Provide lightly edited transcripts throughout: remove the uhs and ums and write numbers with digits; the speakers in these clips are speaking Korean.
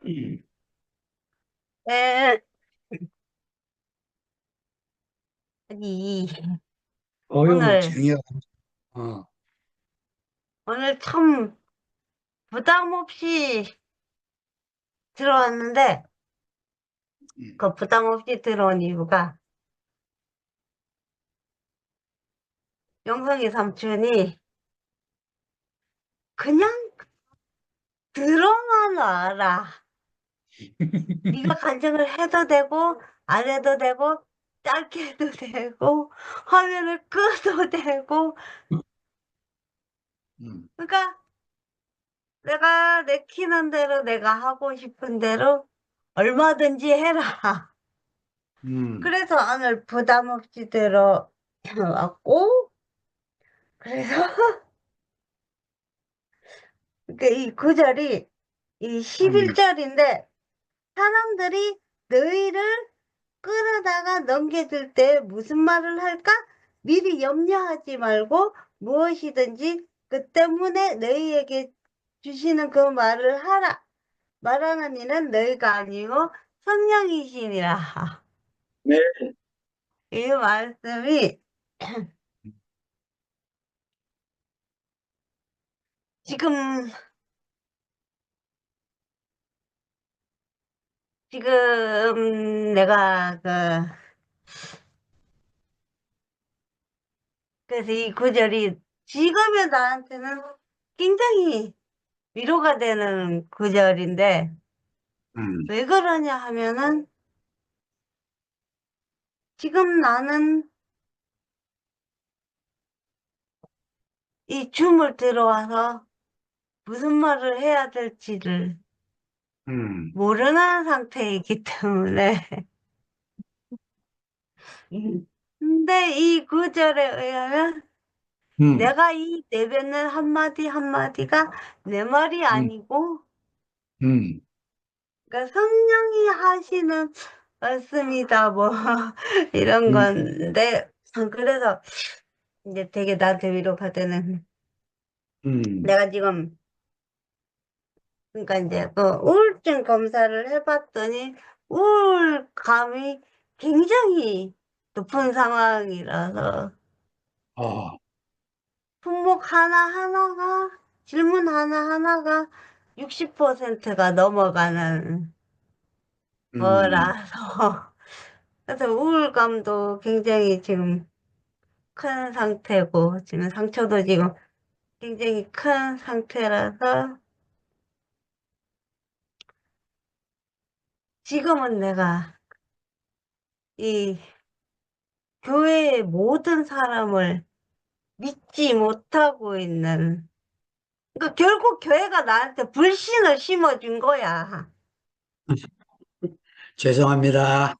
음. 에, 아니, 어용 오늘, 정여. 어. 오늘 참 부담 없이 들어왔는데, 음. 그 부담 없이 들어온 이유가, 영성이 삼촌이 그냥 들어만 와라. 네가 간증을 해도 되고, 안 해도 되고, 짧게 해도 되고, 화면을 끄도 되고, 음. 그러니까 내가 내키는 대로 내가 하고 싶은 대로 얼마든지 해라. 음. 그래서 오늘 부담 없이 들어왔고, 그래서 이 구절이 이 음. 11절인데 사람들이 너희를 끌어다가 넘겨줄 때 무슨 말을 할까? 미리 염려하지 말고 무엇이든지 그 때문에 너희에게 주시는 그 말을 하라. 말하는 이는 너희가 아니고 성령이시니라. 네. 이 말씀이 지금 내가 그래서 이 구절이 지금의 나한테는 굉장히 위로가 되는 구절인데 음. 왜 그러냐 하면은 지금 나는 이 줌을 들어와서 무슨 말을 해야 될지를 음. 모르는 상태이기 때문에 근데 이 구절에 의하면 음. 내가 이 내뱉는 한마디 한마디가 내 말이 음. 아니고 음. 그러니까 성령이 하시는 말씀이다 뭐 이런 음. 건데 그래서 이제 되게 나한테 위로가 되는 음. 내가 지금 그러니까 이제 그 우울증 검사를 해봤더니 우울감이 굉장히 높은 상황이라서 아. 품목 하나하나가 질문 하나하나가 60%가 넘어가는 음. 거라서 그래서 우울감도 굉장히 지금 큰 상태고 지금 상처도 지금 굉장히 큰 상태라서 지금은 내가 이 교회의 모든 사람을 믿지 못하고 있는 그러니까 결국 교회가 나한테 불신을 심어준 거야. 죄송합니다.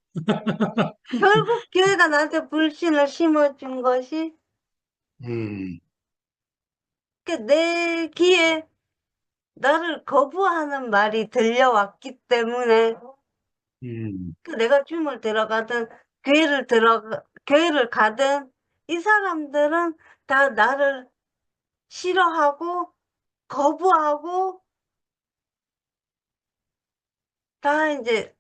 결국 교회가 나한테 불신을 심어준 것이 음. 내 귀에 나를 거부하는 말이 들려왔기 때문에 음. 내가 줌을 들어가든 교회를 가든 이 사람들은 다 나를 싫어하고 거부하고 다 이제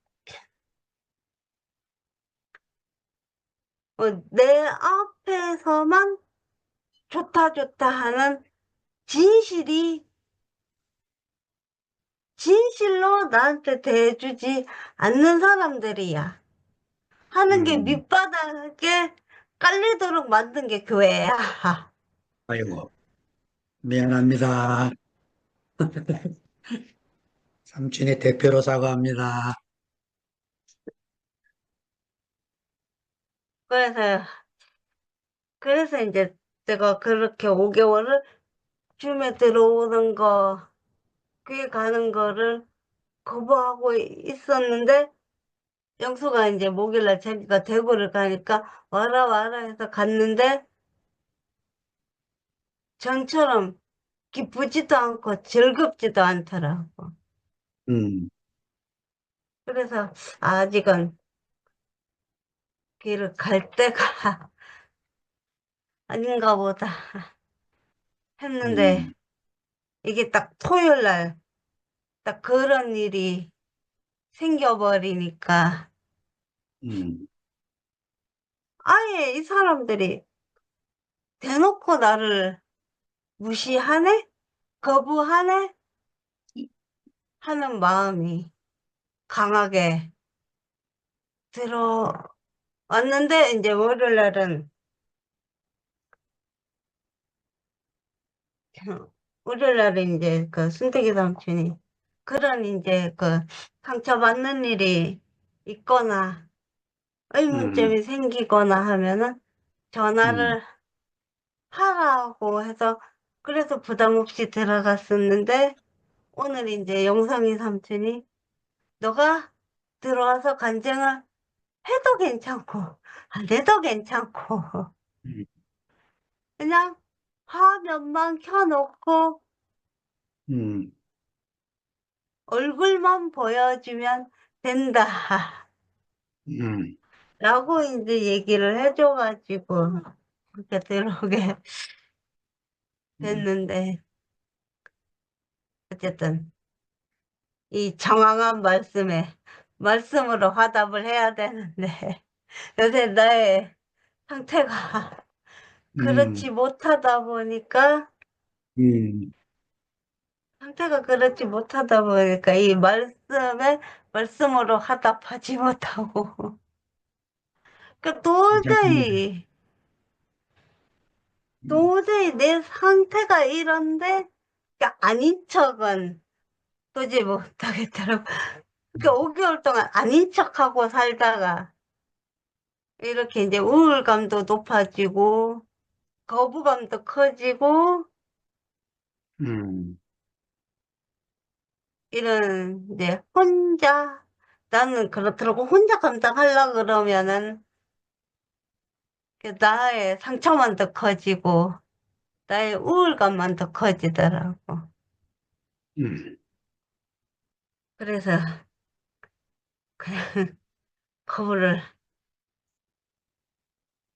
내 앞에서만 좋다 좋다 하는 진실이 진실로 나한테 대해주지 않는 사람들이야. 하는 게 음. 밑바닥에 깔리도록 만든 게 교회야. 아이고, 미안합니다. 삼촌의 대표로 사과합니다. 그래서, 그래서 이제 내가 그렇게 5개월을 줌에 들어오는 거, 교회 가는 거를 거부하고 있었는데, 영수가 이제 목요일날 자기가 대구를 가니까 와라 와라 해서 갔는데, 전처럼 기쁘지도 않고 즐겁지도 않더라고. 음. 그래서 아직은 길을 갈 때가 아닌가 보다 했는데 음. 이게 딱 토요일 날 딱 그런 일이 생겨버리니까 음, 아예 이 사람들이 대놓고 나를 무시하네? 거부하네? 하는 마음이 강하게 들어왔는데, 이제 월요일 날은, 월요일 날은 이제 그 순택이 삼촌이 그런 이제 그 상처받는 일이 있거나 음, 의문점이 생기거나 하면은 음, 전화를 하라고 해서 그래서 부담 없이 들어갔었는데, 오늘 이제 영상이 삼촌이 너가 들어와서 간증을 해도 괜찮고 안 해도 괜찮고 음, 그냥 화면만 켜놓고 음, 얼굴만 보여주면 된다 음, 라고 이제 얘기를 해줘가지고 그렇게 들어오게 음, 됐는데, 어쨌든 이 정황한 말씀으로 화답을 해야 되는데 요새 나의 상태가 음, 그렇지 못하다 보니까 음. 이 말씀으로 화답하지 못하고 그 괜찮습니다. 음, 도저히 내 상태가 이런데 그러니까 아닌 척은 도저히 못하겠더라고. 그러니까 5개월 동안 아닌 척하고 살다가 이렇게 이제 우울감도 높아지고 거부감도 커지고 음, 이런 이제 혼자 나는 그렇더라고. 혼자 감당하려 그러면은 그 나의 상처만 더 커지고 나의 우울감만 더 커지더라고. 음, 그래서 그냥 거부를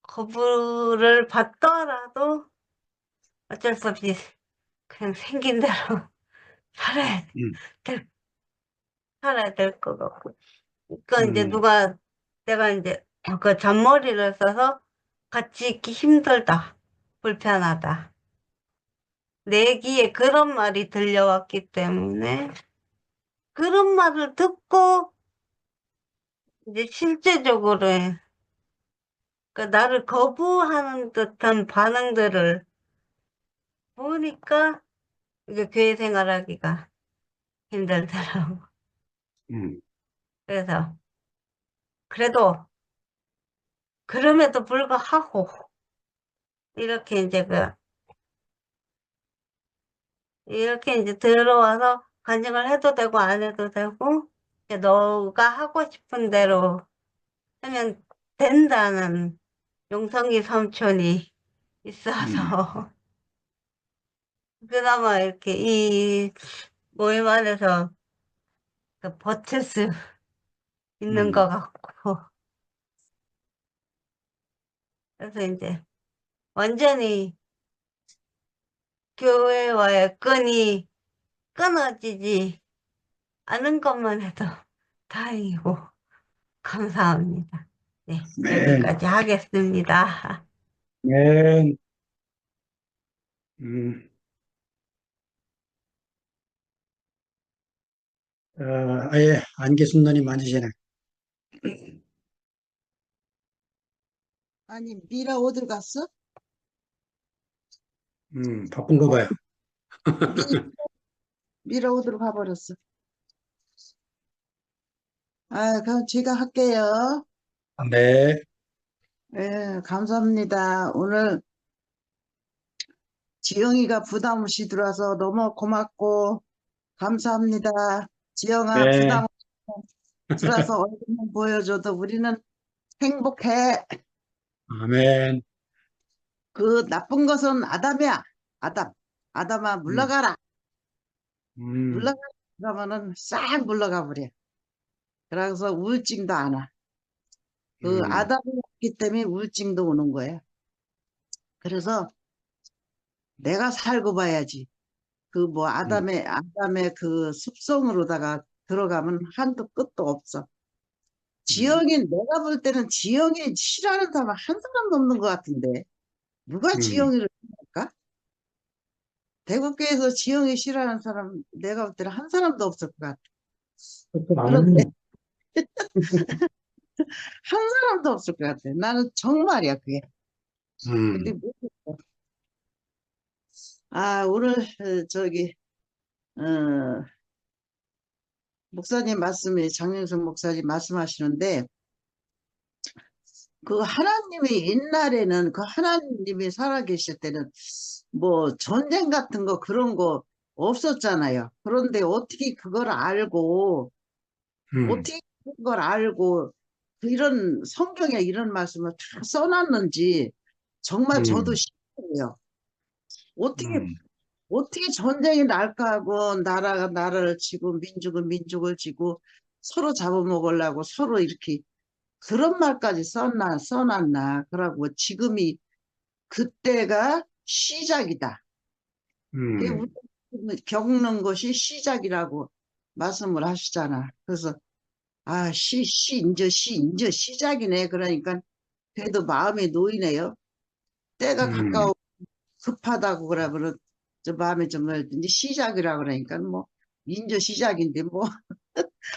거부를 받더라도 어쩔 수 없이 그냥 생긴 대로 살아야 음, 될 살아야 될 것 같고. 그러니까 이제 음, 내가 이제 그 잔머리를 써서 같이 있기 힘들다, 불편하다. 내 귀에 그런 말이 들려왔기 때문에 그런 말을 듣고 이제 실제적으로 그 나를 거부하는 듯한 반응들을 보니까 이제 교회 생활하기가 힘들더라고. 음, 그래서 그래도 그럼에도 불구하고 이렇게 이제 이렇게 이제 들어와서 간증을 해도 되고 안 해도 되고 이제 너가 하고 싶은 대로 하면 된다는 용성이 삼촌이 음, 있어서 그나마 이렇게 이 모임 안에서 버틸 수 있는 것 음, 같고 그래서 이제 완전히 교회와의 끈이 끊어지지 않은 것만 해도 다행이고 감사합니다. 네, 네, 여기까지 하겠습니다. 네, 음, 아예 안개 순간이 많으시네. 아니, 미라 어딜 갔어? 바쁜 거 봐요. 미, 미라 어디로 가버렸어? 아, 그럼 제가 할게요. 네, 예, 감사합니다. 오늘 지영이가 부담 없이 들어와서 너무 고맙고, 감사합니다. 지영아, 네, 부담 없이 들어와서 얼굴만 보여줘도 우리는 행복해. 아멘. 그 나쁜 것은 아담이야. 아담. 아담아, 음, 물러가라. 음, 물러가라. 그러면은 싹 물러가 버려. 그래서 우울증도 안 와. 그 음, 아담이 없기 때문에 우울증도 오는 거야. 그래서 내가 살고 봐야지. 그 뭐 음, 아담의 그 습성으로다가 들어가면 한도 끝도 없어. 내가 볼 때는 지영이 싫어하는 사람 한 사람도 없는 것 같은데. 누가 음, 지영이를 싫어할까? 대구교에서 지영이 싫어하는 사람 내가 볼 때는 한 사람도 없을 것 같아. 그것도 그런데 많은데. 한 사람도 없을 것 같아. 나는 정말이야, 그게. 근데 음, 모르겠어. 오늘 어, 목사님 말씀이 장영선 목사님 말씀하시는데 그 하나님이 옛날에는 그 하나님이 살아계실 때는 뭐 전쟁 같은 거 그런 거 없었잖아요. 그런데 음, 어떻게 그걸 알고 그 이런 성경에 이런 말씀을 다 써놨는지 정말 저도 음, 신기해요. 어떻게 음, 어떻게 전쟁이 날까 하고 나라가 나라를 치고 민족은 민족을 치고 서로 잡아먹으려고 서로 이렇게 그런 말까지 써놨나. 그러고 지금이 그때가 시작이다. 그게 음, 우리 겪는 것이 시작이라고 말씀을 하시잖아. 그래서 이제 시작이네. 그러니까 그래도 마음이 놓이네요. 때가 음, 가까워 급하다고 그러면은 저 마음에 좀 이제 시작이라 그러니까 뭐 인조 시작인데 뭐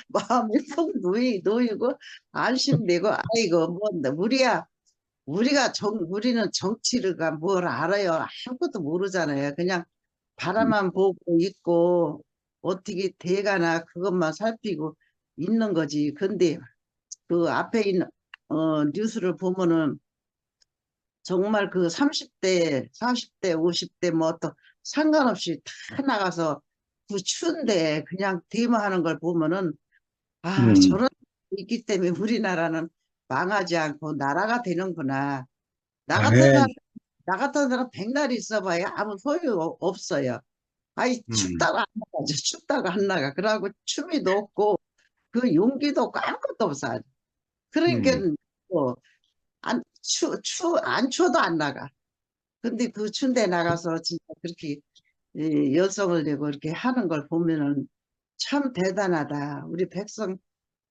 마음이 푹 놓이고 안심되고 아이고 뭐 우리는 정치가 뭘 알아요. 아무것도 모르잖아요. 그냥 바라만 보고 있고 어떻게 돼가나 그것만 살피고 있는 거지. 근데 그 앞에 있는 뉴스를 보면은 정말 그 30대, 40대, 50대 뭐 또 상관없이 다 나가서 그 추운데 그냥 데모하는 걸 보면은 음. 저런 게 있기 때문에 우리나라는 망하지 않고 나라가 되는구나. 나 같은 사람, 아멘. 나 같은 사람 백날 있어봐야 아무 소용 없어요. 음, 춥다고 안 나가죠. 춥다고 안 나가. 그러고 취미도 없고 그 용기도 없고 아무것도 없어. 그러니까 음, 뭐 안 추워도 안 나가. 근데 그 춘대 나가서 진짜 그렇게 열성을 내고 이렇게 하는 걸 보면은 참 대단하다. 우리 백성,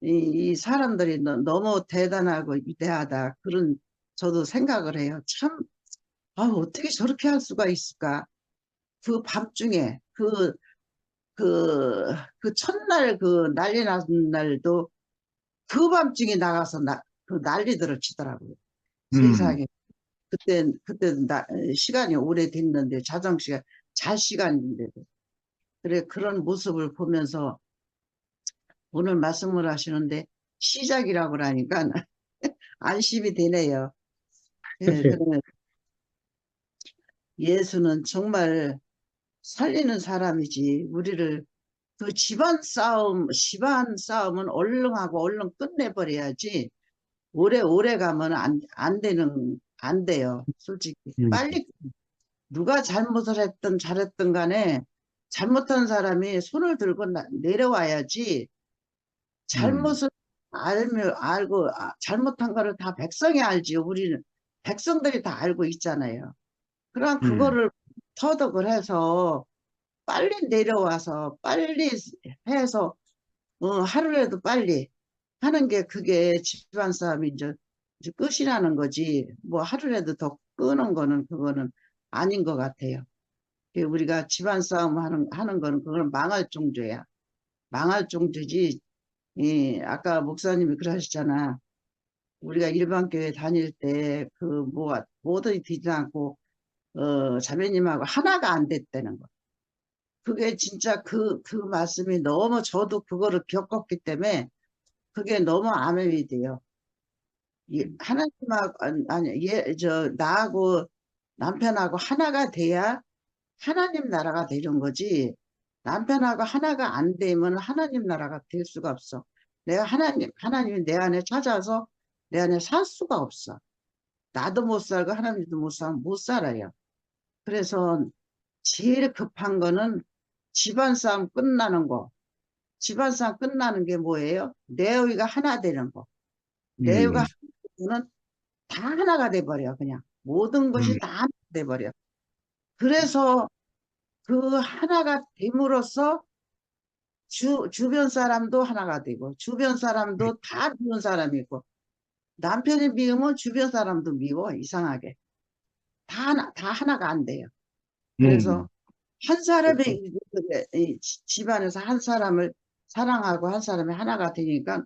이 사람들이 너무 대단하고 위대하다. 그런 저도 생각을 해요. 참, 어떻게 저렇게 할 수가 있을까? 그 밤중에, 그 첫날 그 난리 난 날도 그 밤중에 나가서 그 난리들을 치더라고요. 음, 세상에. 그때 시간이 오래됐는데, 자정시간, 잘 시간인데도. 그래, 그런 모습을 보면서 오늘 말씀을 하시는데, 시작이라고 그러니까 안심이 되네요. 예, 그치. 그러면 예수는 정말 살리는 사람이지, 우리를 그 집안 싸움은 얼른 하고 얼른 끝내버려야지, 오래 가면 안 돼요. 솔직히. 음, 빨리 누가 잘못을 했든 잘했든 간에 잘못한 사람이 손을 들고 내려와야지 음, 잘못을 알고 잘못한 거를 다 백성이 알지요. 우리는 백성들이 다 알고 있잖아요. 그럼 음, 그거를 터득을 해서 빨리 내려와서 빨리 해서 하루라도 빨리 하는 게 그게 집안 싸움이 이제 끝이라는 거지. 뭐 하루라도 더 끄는 거는 그거는 아닌 것 같아요. 우리가 집안 싸움 하는 거는 그건 망할 종조야. 망할 종조지. 아까 목사님이 그러셨잖아. 우리가 일반 교회 다닐 때 그 뭐든 되지 않고 자매님하고 하나가 안 됐다는 거. 그게 진짜 그 말씀이 너무 저도 그거를 겪었기 때문에 그게 너무 암이 돼요. 하나님하고 아니 나하고 남편하고 하나가 돼야 하나님 나라가 되는 거지. 남편하고 하나가 안 되면 하나님 나라가 될 수가 없어. 하나님이 내 안에 찾아서 내 안에 살 수가 없어. 나도 못 살고 하나님도 못 살면 못 살아요. 그래서 제일 급한 거는 집안 싸움 끝나는 거. 집안 싸움 끝나는 게 뭐예요? 내의가 하나 되는 거. 내의가 음, 하나 되면 다 하나가 돼버려. 그냥 모든 음, 것이 다 하나가 돼버려. 그래서 그 하나가 됨으로써 주변 사람도 하나가 되고, 주변 사람도 다 미운 사람이고, 남편이 미우면 주변 사람도 미워, 이상하게. 다 하나가 안 돼요. 그래서 한 사람이 이 집안에서 한 사람을 사랑하고 한 사람이 하나가 되니까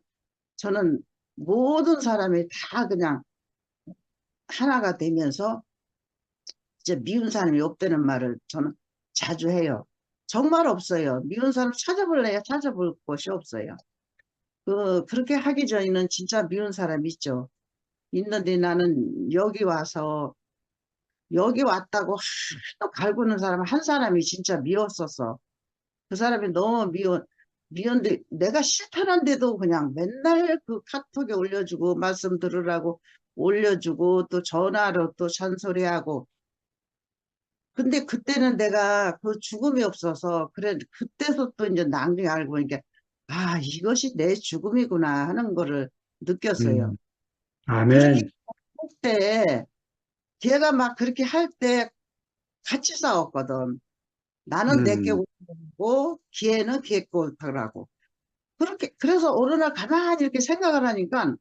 저는 모든 사람이 다 그냥 하나가 되면서 이제 미운 사람이 없다는 말을 저는 자주 해요. 정말 없어요. 미운 사람 찾아볼래야 찾아볼 곳이 없어요. 그렇게 하기 전에는 진짜 미운 사람 있죠. 있는데 나는 여기 왔다고 하도 갈구는 사람 한 사람이 진짜 미웠었어. 그 사람이 너무 미운데 내가 싫다는데도 그냥 맨날 그 카톡에 올려주고 말씀 들으라고 올려주고 또 전화로 또 잔소리하고. 근데 그때는 내가 그 죽음이 없어서 그래 그때서 또 이제 나중에 알고 보니까 아 이것이 내 죽음이구나 하는 거를 느꼈어요. 아멘. 그때 걔가 막 그렇게 할 때 같이 싸웠거든. 나는 내게 오고 걔는 걔 거라고. 그렇게 그래서 어느 날 가만히 이렇게 생각을 하니까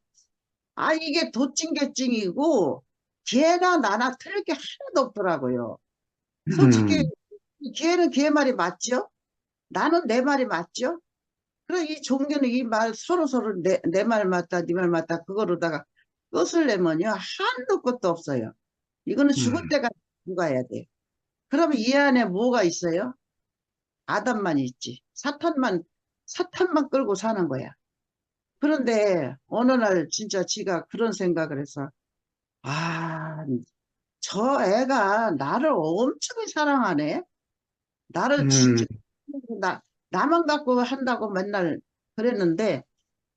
아 이게 도찐개찐이고 걔나 나나 틀릴 게 하나도 없더라고요. 솔직히 걔는 걔 말이 맞죠? 나는 내 말이 맞죠? 그래 이 종교는 이 말 서로 내 말 맞다 네 말 맞다 그거로다가 끝을 내면요 한도 끝도 없어요. 이거는 죽을 때까지 가야 돼. 그러면 이 안에 뭐가 있어요? 아담만 있지. 사탄만 끌고 사는 거야. 그런데 어느 날 진짜 지가 그런 생각을 해서 아, 저 애가 나를 엄청 사랑하네. 나를 진짜 나만 갖고 한다고 맨날 그랬는데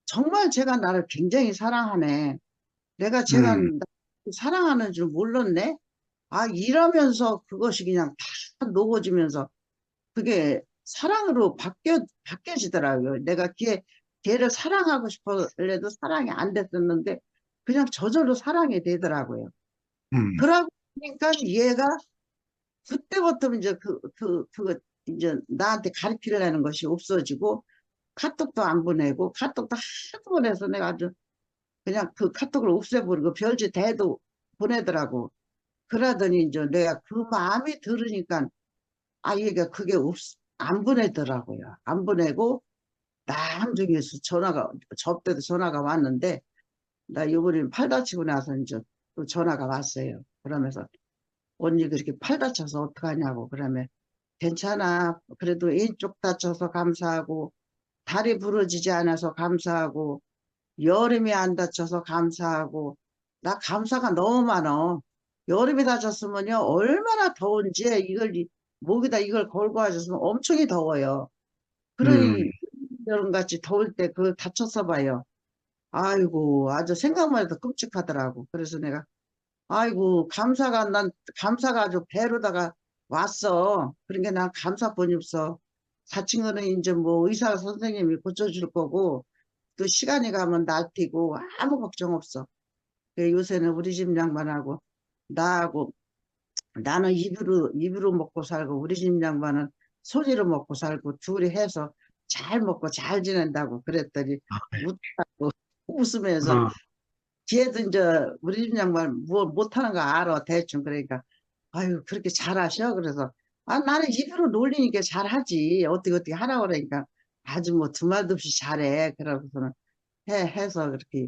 정말 제가 나를 굉장히 사랑하네. 내가 제가 사랑하는 줄 몰랐네. 아, 이러면서 그것이 그냥 다 녹아지면서 그게 사랑으로 바뀌어지더라고요. 내가 걔를 사랑하고 싶어도 사랑이 안 됐었는데 그냥 저절로 사랑이 되더라고요. 그러고 보니까 얘가 그때부터 이제 이제 나한테 가르치려는 것이 없어지고 카톡도 안 보내고 카톡도 하도 보내서 내가 아주 그냥 그 카톡을 없애버리고 별짓 대도 보내더라고. 그러더니 이제 내가 그 마음이 들으니까 아, 얘가 그게 안 보내더라고요. 안 보내고, 나중에서 접대도 전화가 왔는데, 나 이번에 팔 다치고 나서 이제 또 전화가 왔어요. 그러면서, 언니 그렇게 팔 다쳐서 어떡하냐고. 그러면, 괜찮아. 그래도 왼쪽 다쳐서 감사하고, 다리 부러지지 않아서 감사하고, 여름이 안 다쳐서 감사하고, 나 감사가 너무 많어. 여름이 다쳤으면요, 얼마나 더운지 목에다 이걸 걸고 하셨으면 엄청이 더워요. 그러니, 여름같이 더울 때 그걸 다쳤어 봐요. 아이고, 아주 생각만 해도 끔찍하더라고. 그래서 내가, 아이고, 감사가 아주 배로다가 왔어. 그러니까 난 감사뿐이 없어. 다친 거는 이제 뭐 의사 선생님이 고쳐줄 거고, 또 시간이 가면 낫히고 아무 걱정 없어. 요새는 우리 집 양반하고 나하고 나는 입으로 먹고 살고 우리 집 양반은 소리로 먹고 살고 둘이 해서 잘 먹고 잘 지낸다고 그랬더니 웃다고 웃으면서 걔도 이제 우리 집 양반 뭐 못하는 거 알아 대충 그러니까 아유 그렇게 잘하셔 그래서 아 나는 입으로 놀리니까 잘하지 어떻게 하라고 그러니까 아주 뭐 두말도 없이 잘해 그러고서는 해서 그렇게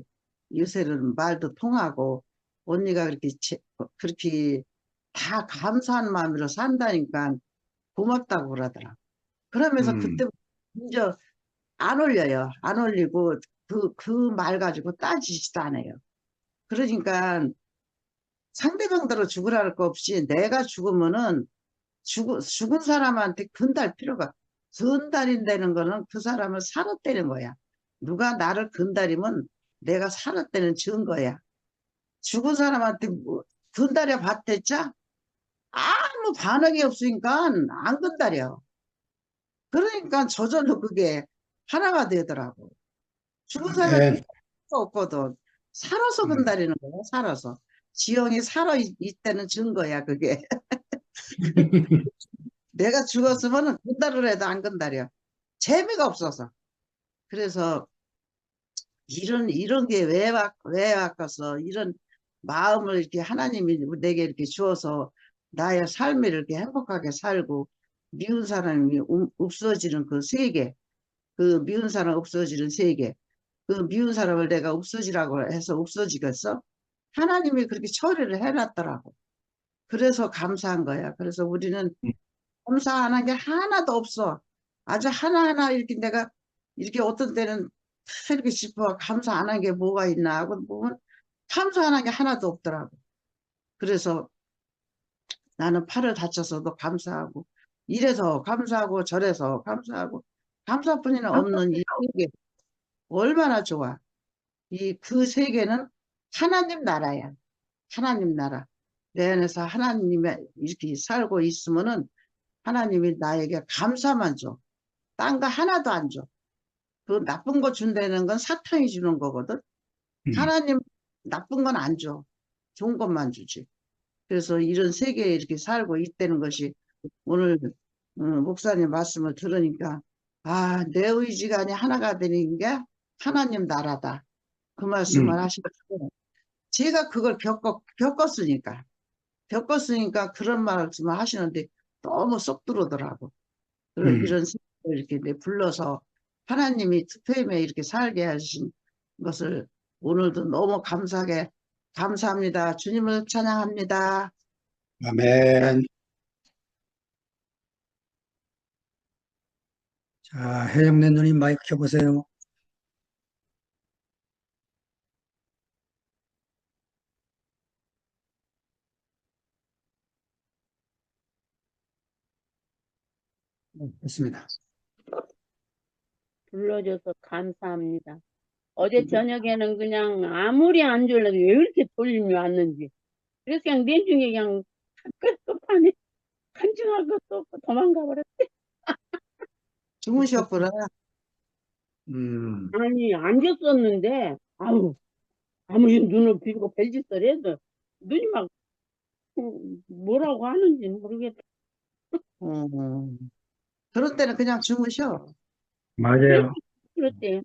요새는 말도 통하고 언니가 그렇게 다 감사한 마음으로 산다니까 고맙다고 그러더라. 그러면서 그때 이제 안 올려요. 안 올리고 그 말 가지고 따지지도 않아요. 그러니까 상대방대로 죽으라 할 거 없이 내가 죽으면은 죽은 사람한테 근달 필요가 근달인다는 거는 그 사람을 살았다는 거야. 누가 나를 근달이면 내가 살았다는 증거야. 죽은 사람한테 뭐 근달에 봤댔자 아무 반응이 없으니까 안 건다려. 그러니까 저절로 그게 하나가 되더라고. 죽은 사람이 필요 없거든. 살아서 건다리는 거야, 살아서. 지영이 있다는 증거야, 그게. 내가 죽었으면 건달을 해도 안 건다려. 재미가 없어서. 그래서 이런 게 왜 바뀌었어? 이런 마음을 이렇게 하나님이 내게 이렇게 주어서 나의 삶을 이렇게 행복하게 살고 미운 사람이 없어지는 그 세계, 그 미운 사람 없어지는 세계, 그 미운 사람을 내가 없어지라고 해서 없어지겠어? 하나님이 그렇게 처리를 해놨더라고. 그래서 감사한 거야. 그래서 우리는 감사하는 게 하나도 없어. 아주 하나하나 이렇게 내가 이렇게 어떤 때는 이렇게 싶어. 감사 안 한 게 뭐가 있나 하고 보면 감사 안 한 게 하나도 없더라고. 그래서 나는 팔을 다쳐서도 감사하고 이래서 감사하고 저래서 감사하고 감사뿐이는 없는 이 세계 얼마나 좋아. 그 세계는 하나님 나라야. 하나님 나라. 내 안에서 하나님이 이렇게 살고 있으면은 하나님이 나에게 감사만 줘. 딴 거 하나도 안 줘. 그 나쁜 거 준다는 건 사탄이 주는 거거든. 하나님 나쁜 건 안 줘. 좋은 것만 주지. 그래서 이런 세계에 이렇게 살고 있다는 것이 오늘 목사님 말씀을 들으니까 아, 내 의지가 하나가 되는 게 하나님 나라다. 그 말씀을 하시고 제가 그걸 겪었으니까 그런 말씀을 하시는데 너무 쏙 들어오더라고. 이런 생각을 이렇게 불러서 하나님이 특별히 이렇게 살게 하신 것을 오늘도 너무 감사합니다. 주님을 찬양합니다. 아멘. 자, 혜영래 누님 마이크 켜보세요. 됐습니다. 불러줘서 감사합니다. 어제 저녁에는 그냥 아무리 안 졸려도 왜 이렇게 졸림이 왔는지. 그래서 그냥 내중에 그냥 끝판에 한증할 것도 없고 도망가 버렸대. 주무셨구나. 아니, 앉았었는데, 아무리 눈을 비비고 별짓을 해도 눈이 막 뭐라고 하는지 모르겠다. 그런 때는 그냥 주무셔. 맞아요. 그렇대.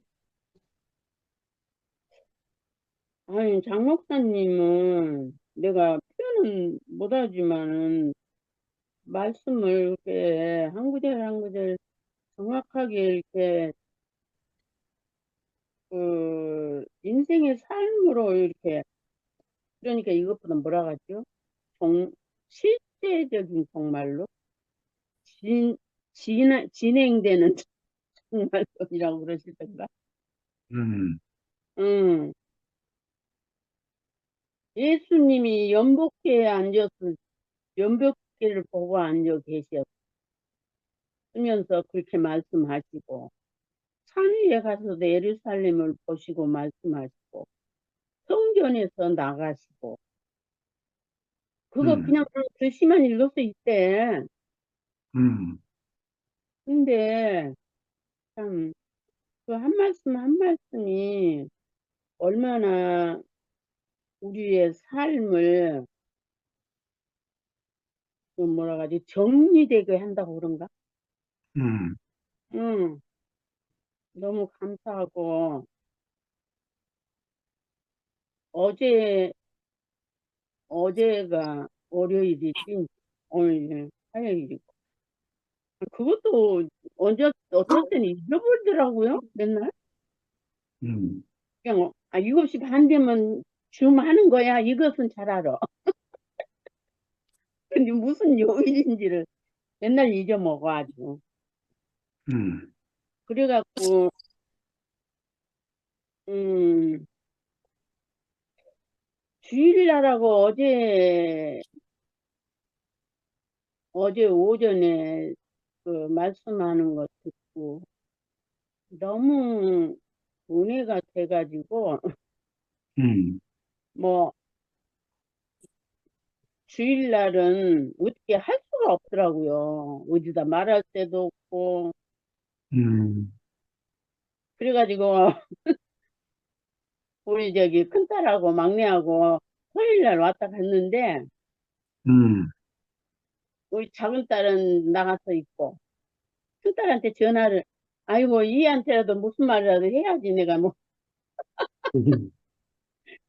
아니, 장 목사님은 내가 표현은 못하지만은 말씀을 이렇게 한 구절 한 구절 정확하게 이렇게 그 인생의 삶으로 이렇게 그러니까 이것보다 뭐라 하죠? 실제적인 정말로 진행되는 정말론이라고 그러시던가. 음. 예수님이 연복회에 연복회를 보고 앉아 계셨으면서 그렇게 말씀하시고 산 위에 가서도 예루살렘을 보시고 말씀하시고 성전에서 나가시고 그거 그냥 글씨만 읽어서 있대. 근데 참 그 한 말씀 한 말씀이 얼마나 우리의 삶을 그 뭐라 하지 정리되게 한다고 그런가? 너무 감사하고 어제가 월요일이지 오늘 화요일이고 그것도 어쩔 때는 잊어버리더라고요 맨날. 그냥 7시 반 되면 줌하는 거야. 이것은 잘 알아. 근데 무슨 요일인지를 맨날 잊어먹어 아주. 그래갖고 주일날하고 어제 오전에 그 말씀하는 거 듣고 너무 은혜가 돼가지고 뭐 주일날은 어떻게 할 수가 없더라고요. 어디다 말할 데도 없고 그래가지고 우리 저기 큰딸하고 막내하고 토요일날 왔다 갔는데 우리 작은 딸은 나가서 있고 큰딸한테 전화를 아이고, 이한테라도 무슨 말이라도 해야지, 내가 뭐.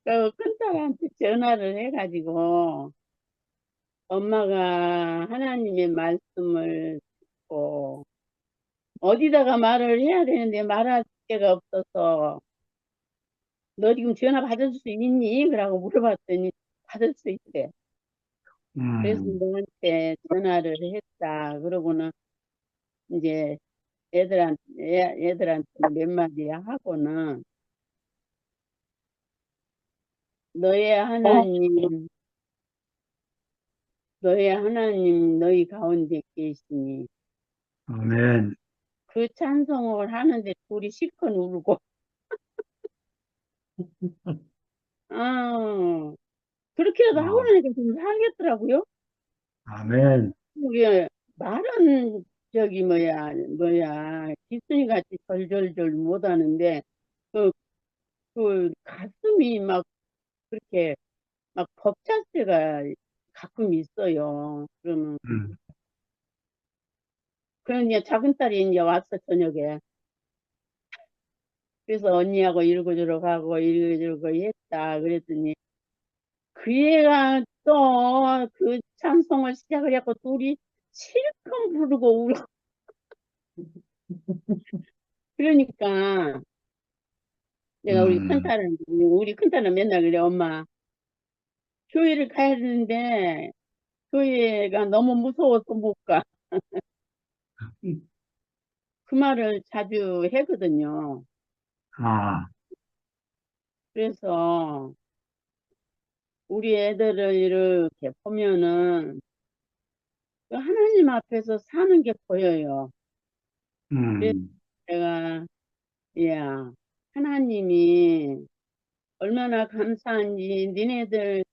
그 큰딸한테 전화를 해가지고, 엄마가 하나님의 말씀을 듣고, 어디다가 말을 해야 되는데 말할 데가 없어서, 너 지금 전화 받을 수 있니? 그러고 물어봤더니, 받을 수 있대. 그래서 너한테 전화를 했다. 그러고는 이제 애들한테 몇 마디 하고는, 너의 하나님, 너의 하나님 너희 가운데 계시니, 아멘. 그 찬송을 하는데 둘이 실컷 울고, 아, 그렇게라도 하고 어, 나니까 좀 살겠더라고요. 아멘. 그게 말은 저기 기순이 같이 절절절 못하는데, 그, 그 가슴이 막 그렇게 막 벅찰 때가 가끔 있어요. 그러면, 음, 그러니 작은 딸이 이제 왔어, 저녁에. 그래서 언니하고 읽어주러 가고 읽어주고 했다. 그랬더니 그 애가 또 그 찬송을 시작을 해갖고 둘이 실컷 부르고 울고. 그러니까 내가 음, 우리 큰딸은 맨날 그래. 엄마, 교회를 가야 되는데 교회가 너무 무서워서 못 가. 그 말을 자주 하거든요. 아, 그래서 우리 애들을 이렇게 보면은 그 하나님 앞에서 사는 게 보여요. 그래서 음, 내가, 야, 하나님이 얼마나 감사한지, 니네들을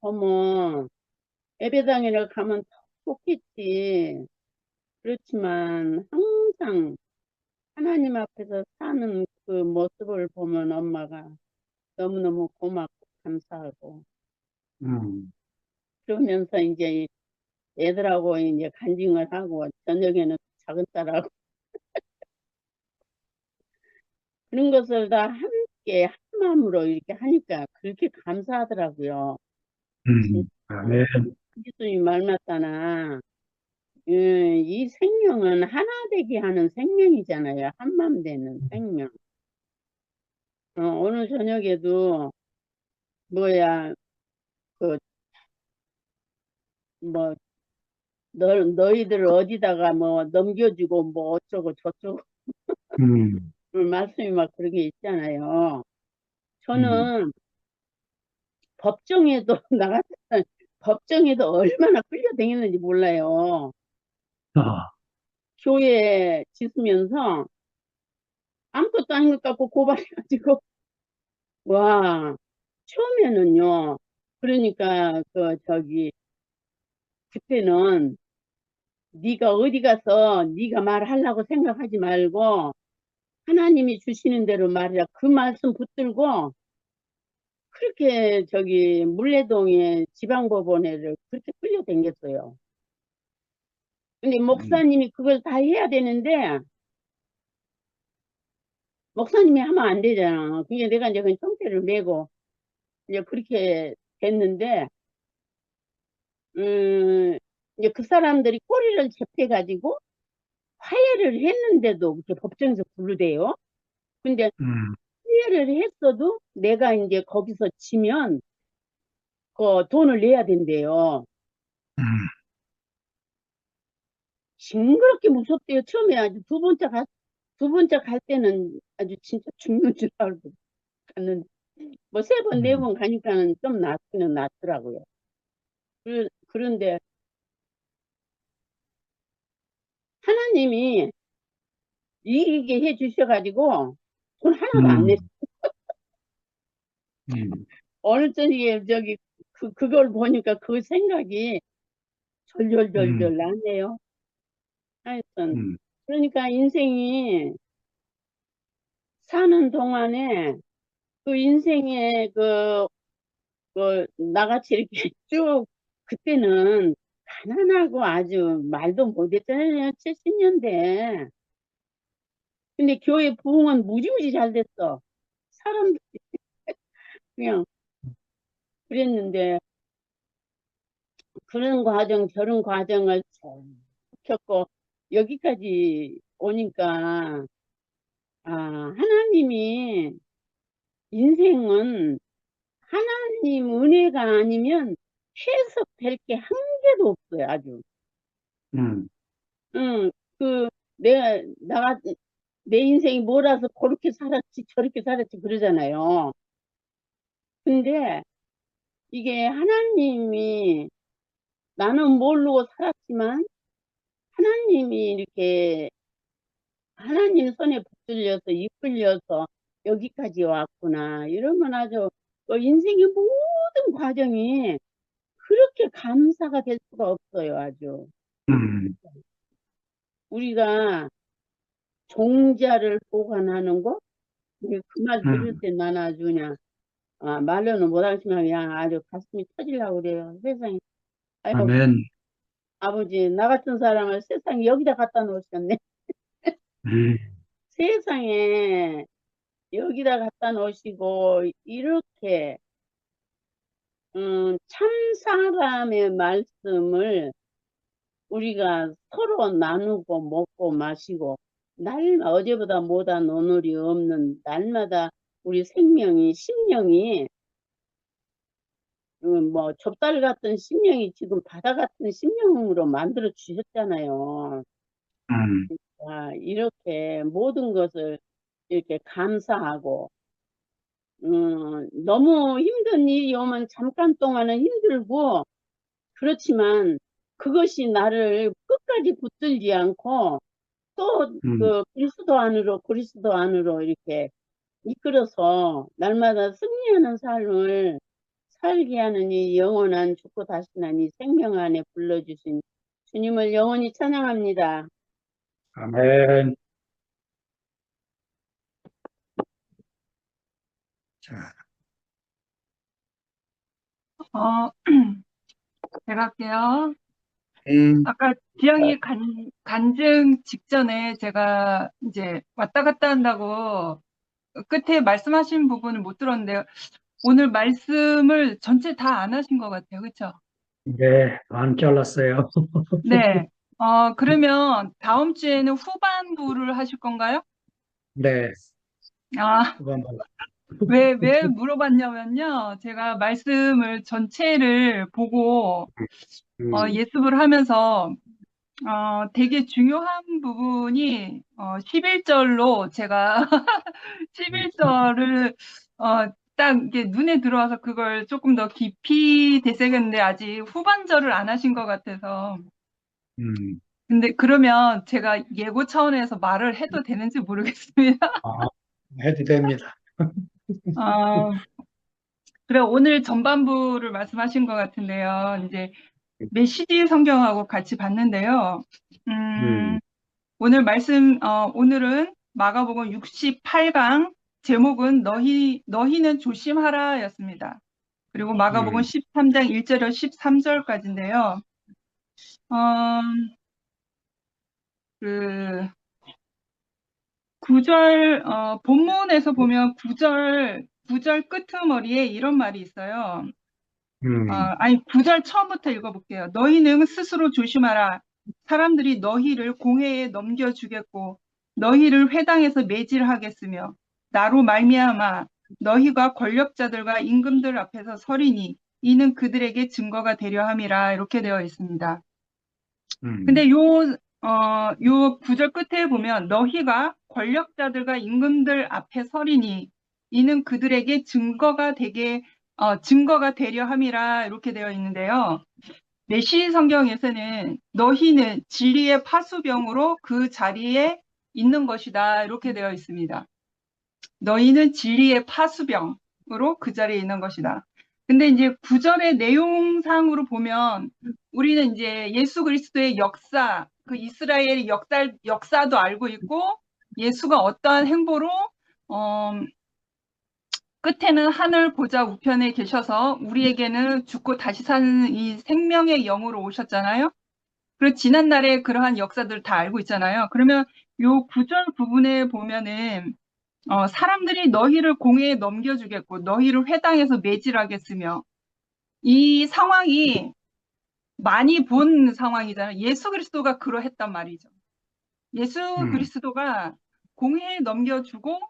보면 예배당에 가면 더 좋겠지. 그렇지만 항상 하나님 앞에서 사는 그 모습을 보면 엄마가 너무너무 고맙고 감사하고, 음, 그러면서 이제 애들하고 이제 간증을 하고, 저녁에는 작은 딸하고 그런 것을 다 함께 한 마음으로 이렇게 하니까 그렇게 감사하더라고요. 아멘. 예수님 말 맞다나, 이 생명은 하나 되게 하는 생명이잖아요. 한마음 되는 생명. 오늘 저녁에도 뭐야, 그, 뭐, 너희들 어디다가 뭐 넘겨주고 뭐 어쩌고 저쩌고 음, 말씀이 막 그런 게 있잖아요. 음, 저는 법정에도 나갔다, 법정에도 얼마나 끌려다녔는지 몰라요. 아, 교회 짓으면서 아무것도 아닌 것 같고 고발해가지고, 와, 처음에는요, 그러니까, 그때는 네가 어디 가서 네가 말하려고 생각하지 말고 하나님이 주시는 대로 말이라 그 말씀 붙들고 그렇게 물레동에 지방법원에를 그렇게 끌려다녔어요. 근데 목사님이 그걸 다 해야 되는데 목사님이 하면 안 되잖아. 그게 내가 이제 그 총대를 메고 이제 그렇게 됐는데, 이제 그 사람들이 꼬리를 잡혀가지고 화해를 했는데도 그렇게 법정에서 부르대요. 근데 음, 화해를 했어도 내가 이제 거기서 지면 그 돈을 내야 된대요. 음, 징그럽게 무섭대요. 처음에 아주 두 번째 갈 때는 아주 진짜 죽는 줄 알고 갔는데, 뭐 세 번, 네 번 가니까는 좀 낫기는 낫더라고요. 그런데 하나님이 이기게 해 주셔가지고 돈 하나도 안 냈어요. 음, 음, 어느 저녁에 그걸 보니까 그 생각이 음, 절절절절 나네요. 하여튼, 음, 그러니까 인생이 사는 동안에 그 인생의 나같이 이렇게 쭉, 그때는 가난하고 아주 말도 못했잖아요. 70년대. 근데 교회 부흥은 무지무지 잘 됐어. 사람들이 그냥 그랬는데 그런 과정 저런 과정을 쭉 겪고 여기까지 오니까 하나님이 인생은 하나님 은혜가 아니면 해석될 게 한 개도 없어요. 아주. 음, 응, 내 인생이 뭐라서 그렇게 살았지, 저렇게 살았지, 그러잖아요. 근데 이게 하나님이 나는 모르고 살았지만 하나님이 이렇게 하나님 손에 붙들려서 이끌려서 여기까지 왔구나. 이러면 아주 인생의 모든 과정이 그렇게 감사가 될 수가 없어요. 아주. 음, 우리가 종자를 보관하는 거? 그 말 들을 때 나는 아주 그냥 말로는 못하지만 그냥 아주 가슴이 터지려고 그래요. 세상에. 아이고, 아멘. 아버지, 나 같은 사람을 세상에 여기다 갖다 놓으셨네. 음, 세상에 여기다 갖다 놓으시고 이렇게 참 사람의 말씀을 우리가 서로 나누고 먹고 마시고 어제보다 못한 오늘이 없는 날마다 우리 생명이 심령이 뭐 좁쌀 같은 심령이 지금 바다 같은 심령으로 만들어 주셨잖아요. 음, 이렇게 모든 것을 이렇게 감사하고 너무 힘든 일이 오면 잠깐 동안은 힘들고 그렇지만 그것이 나를 끝까지 붙들지 않고 또 음, 그리스도 안으로 이렇게 이끌어서 날마다 승리하는 삶을 살게 하는 이 영원한 죽고 다시난 이 생명 안에 불러주신 주님을 영원히 찬양합니다. 아멘. 자, 어, 제가 할게요. 음, 아까 지영이 간증 직전에 제가 이제 왔다 갔다 한다고 끝에 말씀하신 부분을 못 들었는데요. 오늘 말씀을 전체 다 안 하신 것 같아요. 그렇죠? 네, 안 잘랐어요. 네. 그러면 다음 주에는 후반부를 하실 건가요? 네, 아, 그건 왜 물어봤냐면요. 제가 말씀을 전체를 보고 예습을 하면서 되게 중요한 부분이 11절로 제가 11절을 딱 이게 눈에 들어와서 그걸 조금 더 깊이 되새겼는데 아직 후반절을 안 하신 것 같아서. 근데 그러면 제가 예고 차원에서 말을 해도 되는지 모르겠습니다. 해도 됩니다. 그래, 오늘 전반부를 말씀하신 것 같은데요. 이제 메시지 성경하고 같이 봤는데요. 오늘 오늘은 마가복음 68강 제목은 너희는 조심하라 였습니다. 그리고 마가복음 13장 1절에서 13절까지인데요. 그 9절, 본문에서 보면 9절 끄트머리에 이런 말이 있어요. 아니, 9절 처음부터 읽어볼게요. 너희는 스스로 조심하라. 사람들이 너희를 공회에 넘겨주겠고 너희를 회당에서 매질하겠으며 나로 말미암아 너희가 권력자들과 임금들 앞에서 서리니 이는 그들에게 증거가 되려 함이라 이렇게 되어 있습니다. 근데 요 9절 끝에 보면 너희가 권력자들과 임금들 앞에 서리니 이는 그들에게 증거가 되려 함이라 이렇게 되어 있는데요. 메시 성경에서는 너희는 진리의 파수병으로 그 자리에 있는 것이다 이렇게 되어 있습니다. 너희는 진리의 파수병으로 그 자리에 있는 것이다. 근데 이제 9절의 내용상으로 보면 우리는 이제 예수 그리스도의 역사, 그 이스라엘의 역사도 알고 있고 예수가 어떠한 행보로 끝에는 하늘 보좌 우편에 계셔서 우리에게는 죽고 다시 사는 이 생명의 영으로 오셨잖아요. 그리고 지난날의 그러한 역사들 다 알고 있잖아요. 그러면 요 구절 부분에 보면은 사람들이 너희를 공회에 넘겨주겠고 너희를 회당에서 매질하겠으며, 이 상황이 많이 본 상황이잖아요. 예수 그리스도가 그러했단 말이죠. 예수 그리스도가 공회에 넘겨주고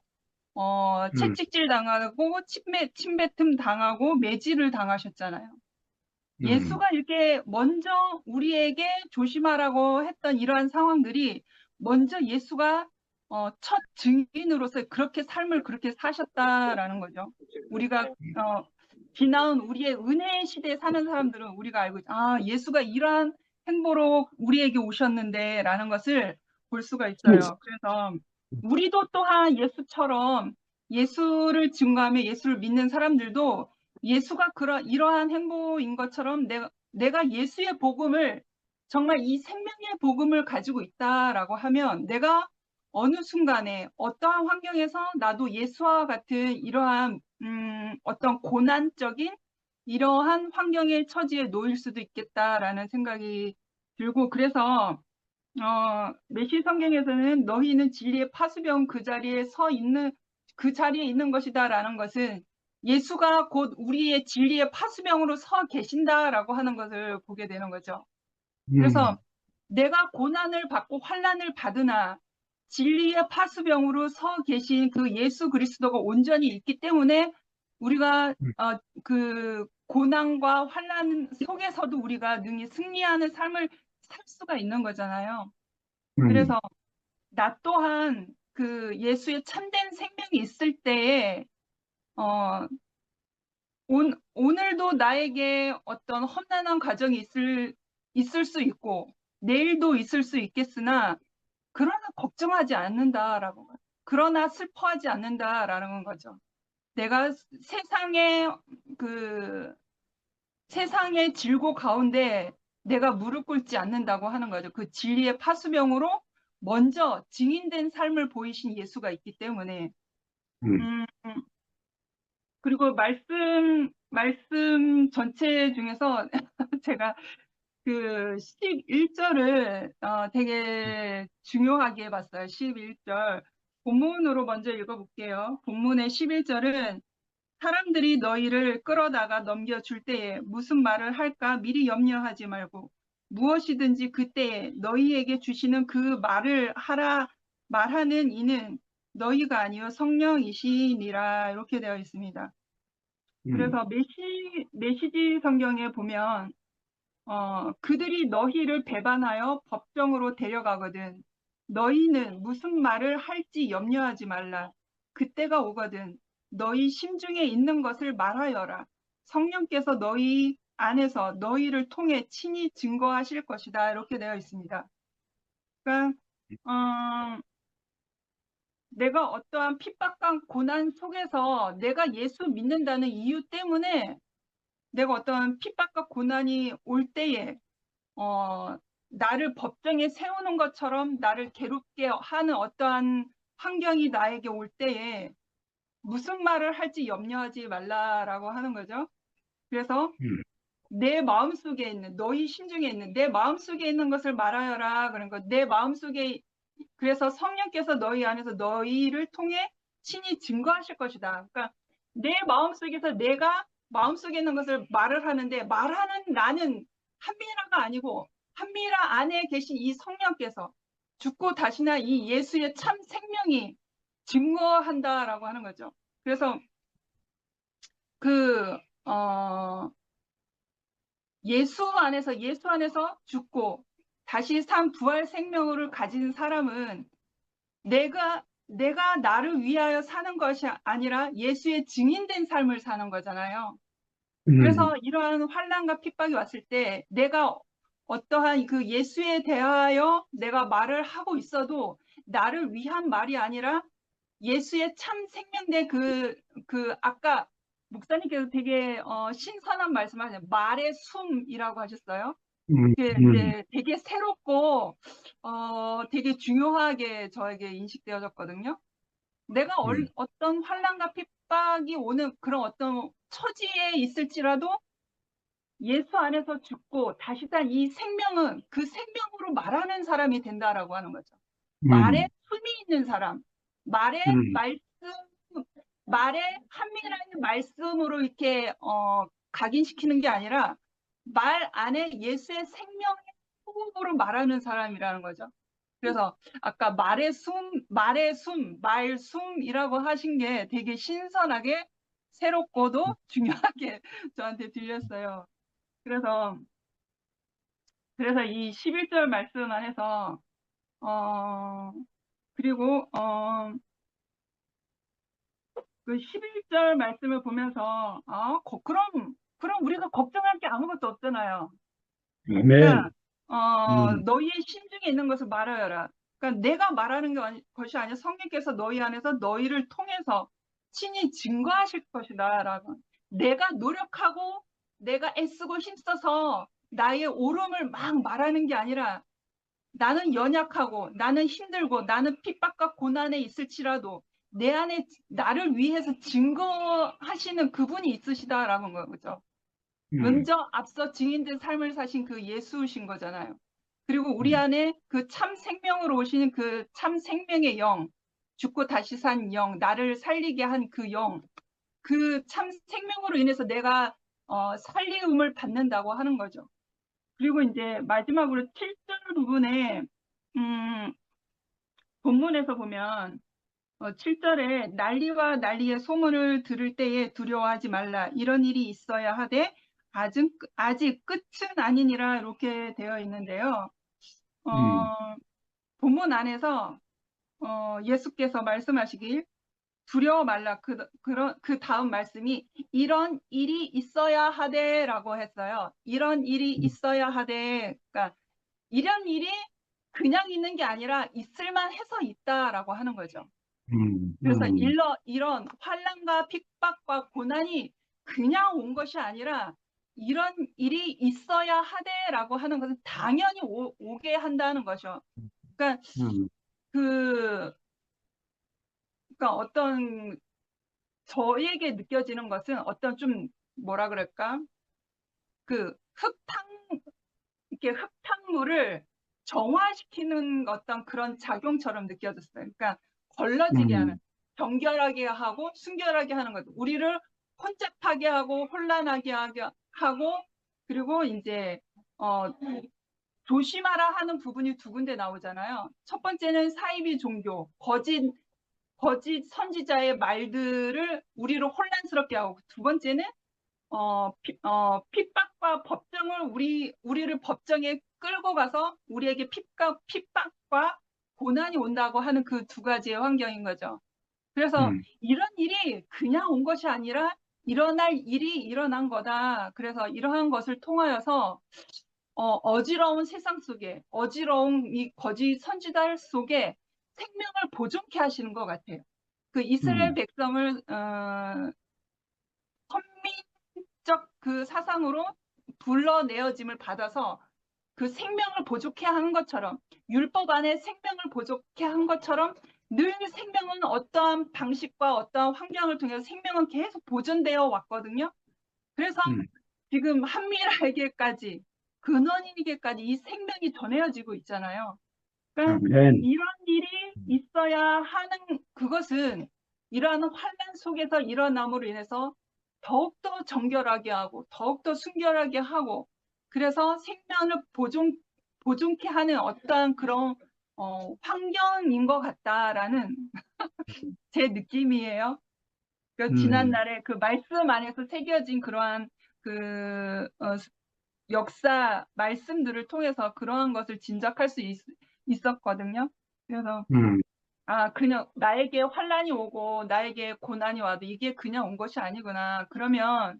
채찍질 당하고 침뱉음 당하고 매질을 당하셨잖아요. 예수가 이렇게 먼저 우리에게 조심하라고 했던 이러한 상황들이 먼저 예수가 첫 증인으로서 그렇게 삶을 그렇게 사셨다라는 거죠. 우리가 지나온 우리의 은혜의 시대에 사는 사람들은 우리가 알고 있죠. 아, 예수가 이러한 행보로 우리에게 오셨는데 라는 것을 볼 수가 있어요. 그래서 우리도 또한 예수처럼 예수를 증거하며 예수를 믿는 사람들도 예수가 이러한 행보인 것처럼 내가 예수의 복음을, 정말 이 생명의 복음을 가지고 있다라고 하면 내가 어느 순간에 어떠한 환경에서 나도 예수와 같은 이러한 어떤 고난적인 이러한 환경의 처지에 놓일 수도 있겠다라는 생각이 들고, 그래서 메시 성경에서는 너희는 진리의 파수병 그 자리에 있는 것이다라는 것은 예수가 곧 우리의 진리의 파수병으로 서 계신다라고 하는 것을 보게 되는 거죠. 그래서 내가 고난을 받고 환난을 받으나 진리의 파수병으로 서 계신 그 예수 그리스도가 온전히 있기 때문에 우리가 그 고난과 환난 속에서도 우리가 능히 승리하는 삶을 살 수가 있는 거잖아요. 그래서 나 또한 그 예수의 참된 생명이 있을 때에 오늘도 나에게 어떤 험난한 과정이 있을 수 있고 내일도 있을 수 있겠으나 그러나 걱정하지 않는다라고, 그러나 슬퍼하지 않는다라는 거죠. 내가 세상의 질고 가운데 내가 무릎 꿇지 않는다고 하는 거죠. 그 진리의 파수병으로 먼저 증인된 삶을 보이신 예수가 있기 때문에. 그리고 말씀 전체 중에서 제가 그 11절을 되게 중요하게 봤어요. 11절. 본문으로 먼저 읽어볼게요. 본문의 11절은 사람들이 너희를 끌어다가 넘겨줄 때에 무슨 말을 할까 미리 염려하지 말고 무엇이든지 그때에 너희에게 주시는 그 말을 말하는 이는 너희가 아니요 성령이시니라, 이렇게 되어 있습니다. 그래서 메시지 성경에 보면 그들이 너희를 배반하여 법정으로 데려가거든 너희는 무슨 말을 할지 염려하지 말라. 그때가 오거든 너희 심중에 있는 것을 말하여라. 성령께서 너희 안에서 너희를 통해 친히 증거하실 것이다, 이렇게 되어 있습니다. 그러니까 내가 어떠한 핍박과 고난 속에서 내가 예수 믿는다는 이유 때문에 내가 어떠한 핍박과 고난이 올 때에 나를 법정에 세우는 것처럼 나를 괴롭게 하는 어떠한 환경이 나에게 올 때에 무슨 말을 할지 염려하지 말라라고 하는 거죠. 그래서 내 마음속에 있는, 너희 심중에 있는, 내 마음속에 있는 것을 말하여라. 그런 거. 내 마음속에, 그래서 성령께서 너희 안에서 너희를 통해 친히 증거하실 것이다. 그러니까 내 마음속에서 내가 마음속에 있는 것을 말을 하는데 말하는 나는 한미라가 아니고 한미라 안에 계신 이 성령께서 죽고 다시나 이 예수의 참 생명이 증거한다라고 하는 거죠. 그래서 예수 안에서 죽고 다시 산 부활 생명을 가진 사람은 내가 나를 위하여 사는 것이 아니라 예수의 증인된 삶을 사는 거잖아요. 그래서 이러한 환난과 핍박이 왔을 때 내가 어떠한 그 예수에 대하여 내가 말을 하고 있어도 나를 위한 말이 아니라 예수의 참 생명된 아까 목사님께서 되게 신선한 말씀하셨어요. 말의 숨이라고 하셨어요. 이제 되게 새롭고 되게 중요하게 저에게 인식되어졌거든요. 내가 어떤 환난과 핍박이 오는 그런 어떤 처지에 있을지라도 예수 안에서 죽고 다시 산 이 생명은 그 생명으로 말하는 사람이 된다라고 하는 거죠. 말에 숨이 있는 사람, 말에 말씀, 말에 한미라는 말씀으로 이렇게 각인시키는 게 아니라 말 안에 예수의 생명의 호흡으로 말하는 사람이라는 거죠. 그래서 아까 말숨이라고 하신 게 되게 신선하게 새롭고도 중요하게 저한테 들렸어요. 그래서 이 11절 말씀 안에서 그리고 그 11절 말씀을 보면서 그럼 우리가 걱정할 게 아무것도 없잖아요. 아멘. 그러니까 너희의 심중에 있는 것을 말하여라. 그러니까 내가 말하는 것이 아니라 성령께서 너희 안에서 너희를 통해서 친히 증거하실 것이다라고. 내가 노력하고 내가 애쓰고 힘써서 나의 옳음을 막 말하는 게 아니라 나는 연약하고 나는 힘들고 나는 핍박과 고난에 있을지라도 내 안에 나를 위해서 증거하시는 그분이 있으시다라는 거죠. 먼저 앞서 증인된 삶을 사신 그 예수신 거잖아요. 그리고 우리 안에 그 참 생명으로 오시는 그 참 생명의 영, 죽고 다시 산 영, 나를 살리게 한 그 영, 그 참 생명으로 인해서 내가 살림을 받는다고 하는 거죠. 그리고 이제 마지막으로 7절 부분에 본문에서 보면 7절에 난리와 난리의 소문을 들을 때에 두려워하지 말라. 이런 일이 있어야 하되 아직 끝은 아니니라 이렇게 되어 있는데요. 본문 안에서 예수께서 말씀하시길 두려워 말라. 그 다음 말씀이 이런 일이 있어야 하되라고 했어요. 이런 일이 있어야 하되, 그러니까 이런 일이 그냥 있는 게 아니라 있을만 해서 있다라고 하는 거죠. 그래서 이런 환난과 핍박과 고난이 그냥 온 것이 아니라 이런 일이 있어야 하되라고 하는 것은 당연히 오게 한다는 거죠. 그러니까 그러니까 어떤 저에게 느껴지는 것은 어떤 좀 뭐라 그럴까? 그 이렇게 흙탕물을 정화시키는 어떤 그런 작용처럼 느껴졌어요. 그러니까 걸러지게 하는, 정결하게 하고 순결하게 하는 것. 우리를 혼잡하게 하고 혼란하게 하고 그리고 이제 조심하라 하는 부분이 두 군데 나오잖아요. 첫 번째는 사이비 종교, 거짓 선지자의 말들을 우리를 혼란스럽게 하고, 두 번째는 핍박과 법정을 우리를 법정에 끌고 가서 우리에게 핍박과 고난이 온다고 하는 그 두 가지의 환경인 거죠. 그래서 이런 일이 그냥 온 것이 아니라 일어날 일이 일어난 거다. 그래서 이러한 것을 통하여서 어지러운 세상 속에, 어지러운 이 거짓 선지자 속에 생명을 보존케 하시는 것 같아요. 그 이스라엘 백성을 선민적 그 사상으로 불러내어짐을 받아서 그 생명을 보존케 한 것처럼, 율법 안에 생명을 보존케 한 것처럼 늘 생명은 어떠한 방식과 어떠한 환경을 통해서 생명은 계속 보존되어 왔거든요. 그래서 지금 한미라에게까지, 근원인에게까지 이 생명이 전해지고 있잖아요. 그러니까 이런 일이 있어야 하는 그것은 이러한 환난 속에서 일어남으로 인해서 더욱더 정결하게 하고 더욱더 순결하게 하고, 그래서 생명을 보존케 하는 어떠한 그런 환경인 것 같다라는 제 느낌이에요. 지난날에 그 말씀 안에서 새겨진 그러한 그 역사 말씀들을 통해서 그러한 것을 짐작할 수 있었거든요. 그래서 그냥 나에게 환난이 오고 나에게 고난이 와도 이게 그냥 온 것이 아니구나. 그러면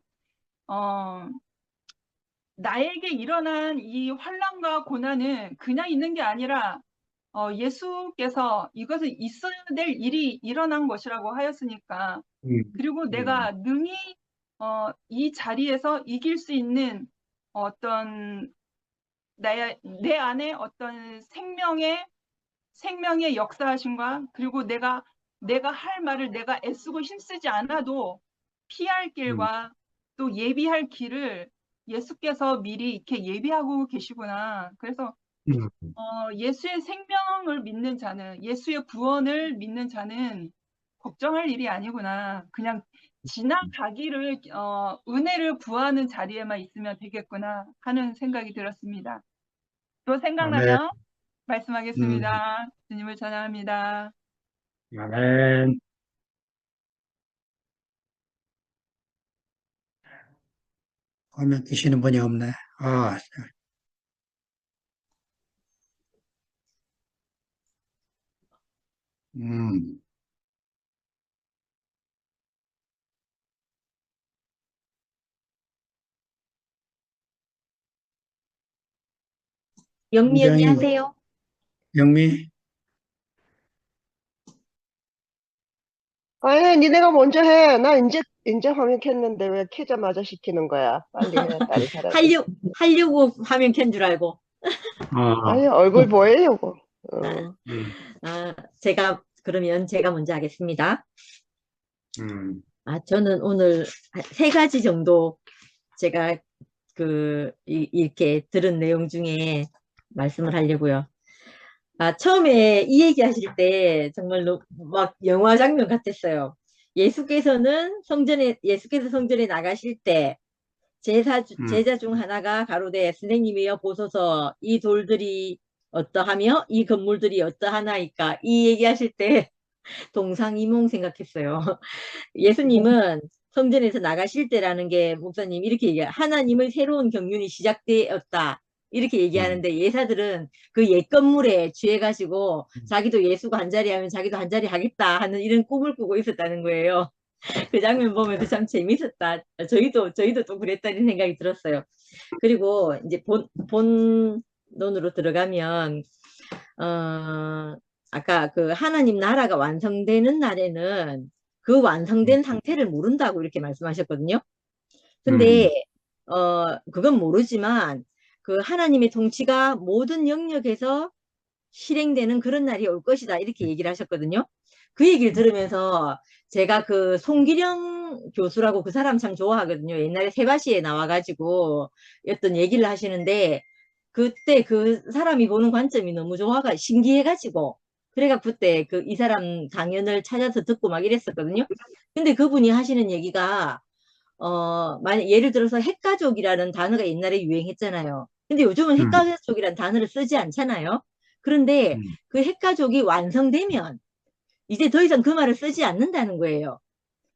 나에게 일어난 이 환난과 고난은 그냥 있는 게 아니라 예수께서 이것은 있어야 될 일이 일어난 것이라고 하였으니까, 그리고 내가 능히 이 자리에서 이길 수 있는 어떤 내 안에 어떤 생명의 역사하심과, 그리고 내가 할 말을 내가 애쓰고 힘쓰지 않아도 피할 길과 또 예비할 길을 예수께서 미리 이렇게 예비하고 계시구나. 그래서 음, 예수의 생명을 믿는 자는, 예수의 구원을 믿는 자는 걱정할 일이 아니구나. 그냥 지나가기를, 은혜를 구하는 자리에만 있으면 되겠구나 하는 생각이 들었습니다. 또 아멘, 생각나면 음, 말씀하겠습니다. 주님을 찬양합니다. 아멘. 화면 끼시는 분이 없네. 아, 음, 영미 언니 굉장히, 하세요. 영미, 아니, 니네가 먼저 해. 나 이제 화면 켰는데 왜 켜자마자 시키는 거야? 빨리 해. 딸이 잘하지. 하려고 화면 켠 줄 알고. 아니, 아, 얼굴 보이려고. 아, 음, 그러면 제가 먼저 하겠습니다. 음, 저는 오늘 세 가지 정도 제가 이렇게 들은 내용 중에 말씀을 하려고요. 처음에 이 얘기 하실 때 정말로 막 영화 장면 같았어요. 예수께서 성전에 나가실 때 제자 중 하나가 가로되 선생님이여 보소서 이 돌들이 어떠하며 이 건물들이 어떠하나이까 이 얘기하실 때 동상이몽 생각했어요. 예수님은 성전에서 나가실 때라는 게 목사님 이렇게 얘기해요. 하나님의 새로운 경륜이 시작되었다. 이렇게 얘기하는데 예사들은 그 옛 건물에 취해가지고 자기도 예수가 한 자리 하면 자기도 한 자리 하겠다 하는 이런 꿈을 꾸고 있었다는 거예요. 그 장면 보면서 참 재밌었다. 저희도 또 그랬다는 생각이 들었어요. 그리고 이제 본론으로 들어가면, 아까 그 하나님 나라가 완성되는 날에는 그 완성된 상태를 모른다고 이렇게 말씀하셨거든요. 근데, 그건 모르지만 그 하나님의 통치가 모든 영역에서 실행되는 그런 날이 올 것이다. 이렇게 얘기를 하셨거든요. 그 얘기를 들으면서 제가 그 송기령 교수라고 그 사람 참 좋아하거든요. 옛날에 세바시에 나와가지고 어떤 얘기를 하시는데 그때 그 사람이 보는 관점이 너무 신기해가지고 그래가 그때 이 사람 강연을 찾아서 듣고 막 이랬었거든요. 근데 그분이 하시는 얘기가 만약 예를 들어서 핵가족이라는 단어가 옛날에 유행했잖아요. 근데 요즘은 핵가족이라는 단어를 쓰지 않잖아요. 그런데 그 핵가족이 완성되면 이제 더 이상 그 말을 쓰지 않는다는 거예요.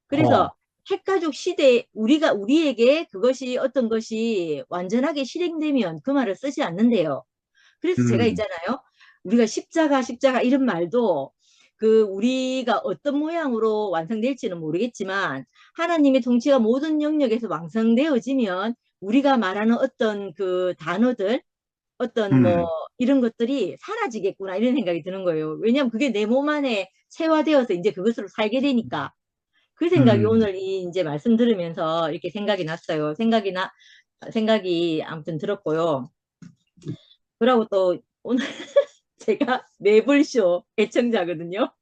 그래서 핵가족 시대에 우리에게 그것이 어떤 것이 완전하게 실행되면 그 말을 쓰지 않는데요. 그래서 제가 있잖아요. 우리가 십자가 이런 말도 우리가 어떤 모양으로 완성될지는 모르겠지만 하나님의 통치가 모든 영역에서 완성되어지면 우리가 말하는 어떤 그 단어들 어떤 뭐 이런 것들이 사라지겠구나 이런 생각이 드는 거예요. 왜냐하면 그게 내 몸 안에 체화되어서 이제 그것으로 살게 되니까. 그 생각이 오늘 이제 말씀 들으면서 이렇게 생각이 났어요. 생각이 아무튼 들었고요. 그리고 또 오늘 제가 매불쇼 애청자거든요.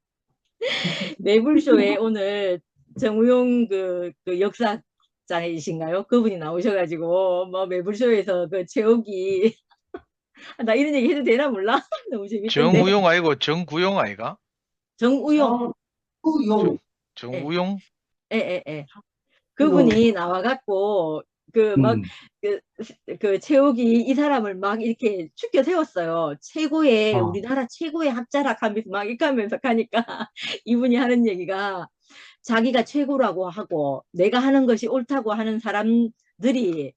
매불쇼에 오늘 정우용 그 역사자이신가요? 그분이 나오셔가지고 뭐 매불쇼에서 그 최욱이 나 이런 얘기 해도 되나 몰라? 너무 재밌던데. 정우용 아니고 정구용 아이가? 정우용. 용. 정우용? 예. 그분이 나와갖고 최욱이 이 사람을 막 이렇게 축켜 세웠어요. 우리나라 최고의 학자락 하면서 막 이렇게 하면서 가니까 이분이 하는 얘기가 자기가 최고라고 하고 내가 하는 것이 옳다고 하는 사람들이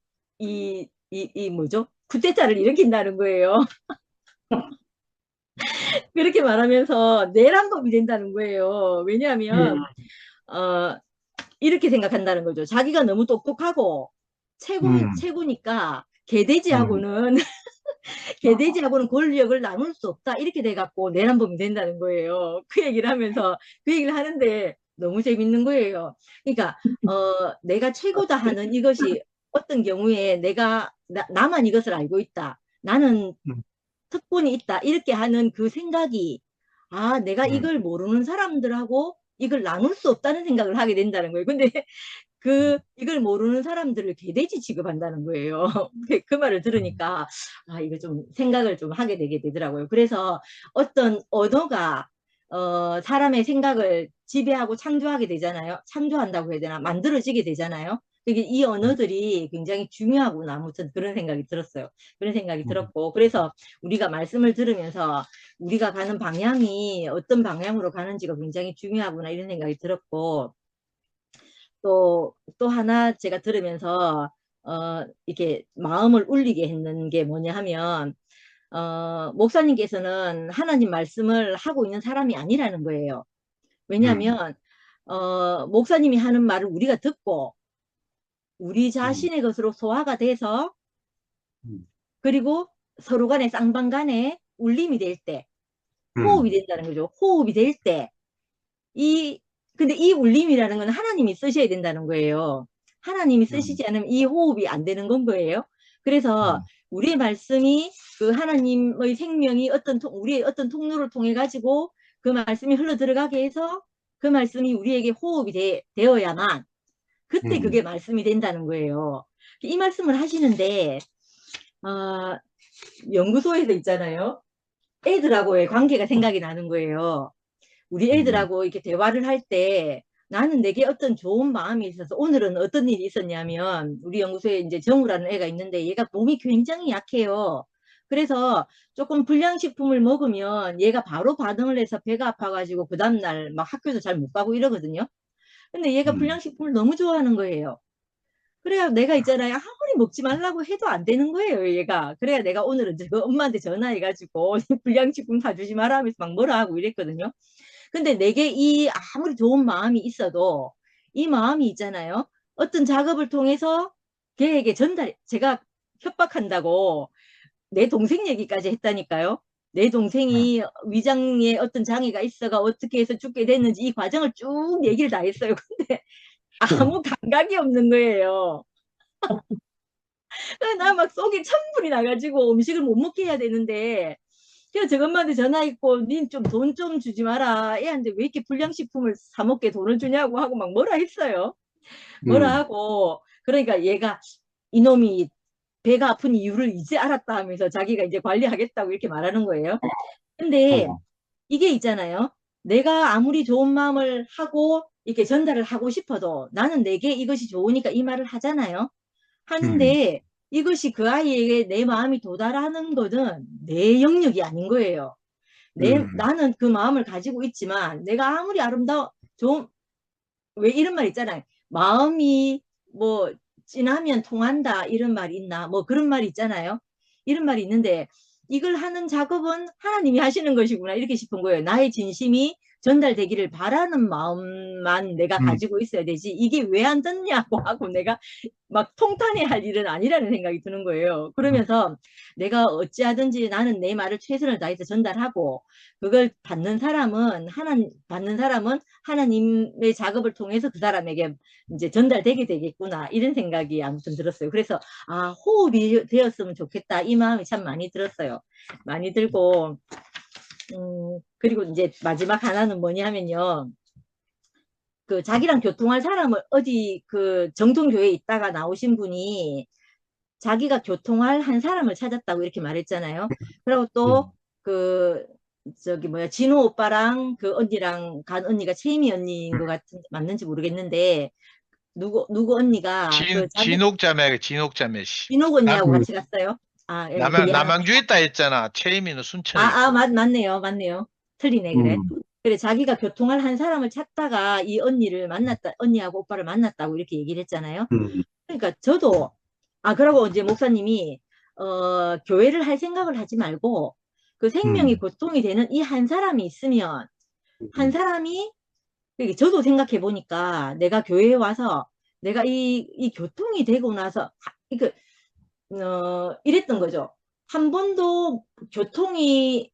뭐죠? 쿠데타를 일으킨다는 거예요. 그렇게 말하면서 내란법이 된다는 거예요. 왜냐하면 이렇게 생각한다는 거죠. 자기가 너무 똑똑하고 최고니까 개돼지하고는 권력을 나눌 수 없다. 이렇게 돼갖고 내란범이 된다는 거예요. 그 얘기를 하면서 그 얘기를 하는데 너무 재밌는 거예요. 그러니까 내가 최고다 하는 이것이 어떤 경우에 나만 이것을 알고 있다. 나는 특권이 있다. 이렇게 하는 그 생각이 내가 이걸 모르는 사람들하고 이걸 나눌 수 없다는 생각을 하게 된다는 거예요. 근데 이걸 모르는 사람들을 개돼지 취급한다는 거예요. 그 말을 들으니까, 아, 이거 좀 생각을 좀 하게 되게 되더라고요. 그래서 어떤 언어가, 사람의 생각을 지배하고 창조하게 되잖아요. 창조한다고 해야 되나? 만들어지게 되잖아요. 그게 이 언어들이 굉장히 중요하구나. 아무튼 그런 생각이 들었어요. 그런 생각이 들었고. 그래서 우리가 말씀을 들으면서 우리가 가는 방향이 어떤 방향으로 가는지가 굉장히 중요하구나. 이런 생각이 들었고. 또 하나 제가 들으면서, 이렇게 마음을 울리게 했는 게 뭐냐 하면, 목사님께서는 하나님 말씀을 하고 있는 사람이 아니라는 거예요. 왜냐하면, 목사님이 하는 말을 우리가 듣고, 우리 자신의 것으로 소화가 돼서, 그리고 서로 간에 쌍방 간에 울림이 될 때, 호흡이 된다는 거죠. 호흡이 될 때, 근데 이 울림이라는 건 하나님이 쓰셔야 된다는 거예요. 하나님이 쓰시지 않으면 이 호흡이 안 되는 건 거예요. 그래서 우리의 말씀이 그 하나님의 생명이 우리의 어떤 통로를 통해 가지고 그 말씀이 흘러 들어가게 해서 그 말씀이 우리에게 호흡이 되어야만 그때 그게 말씀이 된다는 거예요. 이 말씀을 하시는데, 연구소에서 있잖아요. 애들하고의 관계가 생각이 나는 거예요. 우리 애들하고 이렇게 대화를 할 때 나는 내게 어떤 좋은 마음이 있어서 오늘은 어떤 일이 있었냐면 우리 연구소에 이제 정우라는 애가 있는데 얘가 몸이 굉장히 약해요. 그래서 조금 불량식품을 먹으면 얘가 바로 반응을 해서 배가 아파가지고 그 다음날 막 학교도 잘 못 가고 이러거든요. 근데 얘가 불량식품을 너무 좋아하는 거예요. 그래야 내가 있잖아요. 아무리 먹지 말라고 해도 안 되는 거예요, 얘가. 그래야 내가 오늘은 그 엄마한테 전화해가지고 불량식품 사주지 마라 하면서 막 뭐라 하고 이랬거든요. 근데 내게 아무리 좋은 마음이 있어도 이 마음이 있잖아요. 어떤 작업을 통해서 걔에게 제가 협박한다고 내 동생 얘기까지 했다니까요. 내 동생이 위장에 어떤 장애가 있어가 어떻게 해서 죽게 됐는지 이 과정을 쭉 얘기를 다 했어요. 근데 아무 감각이 없는 거예요. 나 막 속이 천불이 나가지고 음식을 못 먹게 해야 되는데 그래서 저것만한테 전화했고 닌 좀 돈 좀 주지 마라. 애한테 왜 이렇게 불량식품을 사 먹게 돈을 주냐고 하고 막 뭐라 했어요. 뭐라 하고 그러니까 얘가 이놈이 배가 아픈 이유를 이제 알았다 하면서 자기가 이제 관리하겠다고 이렇게 말하는 거예요. 근데 이게 있잖아요. 내가 아무리 좋은 마음을 하고 이렇게 전달을 하고 싶어도 나는 내게 이것이 좋으니까 이 말을 하잖아요. 하는데 이것이 그 아이에게 내 마음이 도달하는 것은 내 영역이 아닌 거예요. 나는 그 마음을 가지고 있지만 내가 아무리 왜 이런 말 있잖아요. 마음이 뭐 진하면 통한다 이런 말이 있나 뭐 그런 말이 있잖아요. 이런 말이 있는데 이걸 하는 작업은 하나님이 하시는 것이구나 이렇게 싶은 거예요. 나의 진심이 전달되기를 바라는 마음만 내가 가지고 있어야 되지 이게 왜 안 듣냐고 하고 내가 막 통탄해야 할 일은 아니라는 생각이 드는 거예요. 그러면서 내가 어찌하든지 나는 내 말을 최선을 다해서 전달하고 그걸 받는 사람은 하나님의 작업을 통해서 그 사람에게 이제 전달되게 되겠구나 이런 생각이 아무튼 들었어요. 그래서 호흡이 되었으면 좋겠다 이 마음이 참 많이 들었어요. 많이 들고 그리고 이제 마지막 하나는 뭐냐면요. 그 자기랑 교통할 사람을 어디 그 정통교회에 있다가 나오신 분이 자기가 교통할 한 사람을 찾았다고 이렇게 말했잖아요. 그리고 또 진호 오빠랑 그 언니랑 간 언니가 채미 언니인 것 같은데 맞는지 모르겠는데 누구 언니가 진옥자매 씨. 진옥 언니하고 같이 갔어요. 남양주에 있다 했잖아. 최희민은 순천에. 맞네요. 틀리네, 그래. 그래, 자기가 교통할 한 사람을 찾다가 이 언니하고 오빠를 만났다고 이렇게 얘기를 했잖아요. 그러니까 저도, 그러고 이제 목사님이, 교회를 할 생각을 하지 말고, 그 생명이 고통이 되는 이 한 사람이 있으면, 한 사람이, 저도 생각해 보니까 내가 교회에 와서 내가 이 교통이 되고 나서, 이랬던 거죠. 한 번도 교통이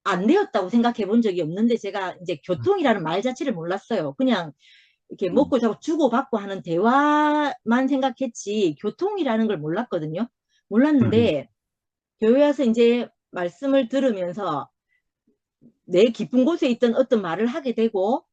안 되었다고 생각해 본 적이 없는데 제가 이제 교통이라는 말 자체를 몰랐어요. 그냥 이렇게 먹고 자고 주고받고 하는 대화만 생각했지 교통이라는 걸 몰랐거든요. 몰랐는데 교회 와서 이제 말씀을 들으면서 내 깊은 곳에 있던 어떤 말을 하게 되고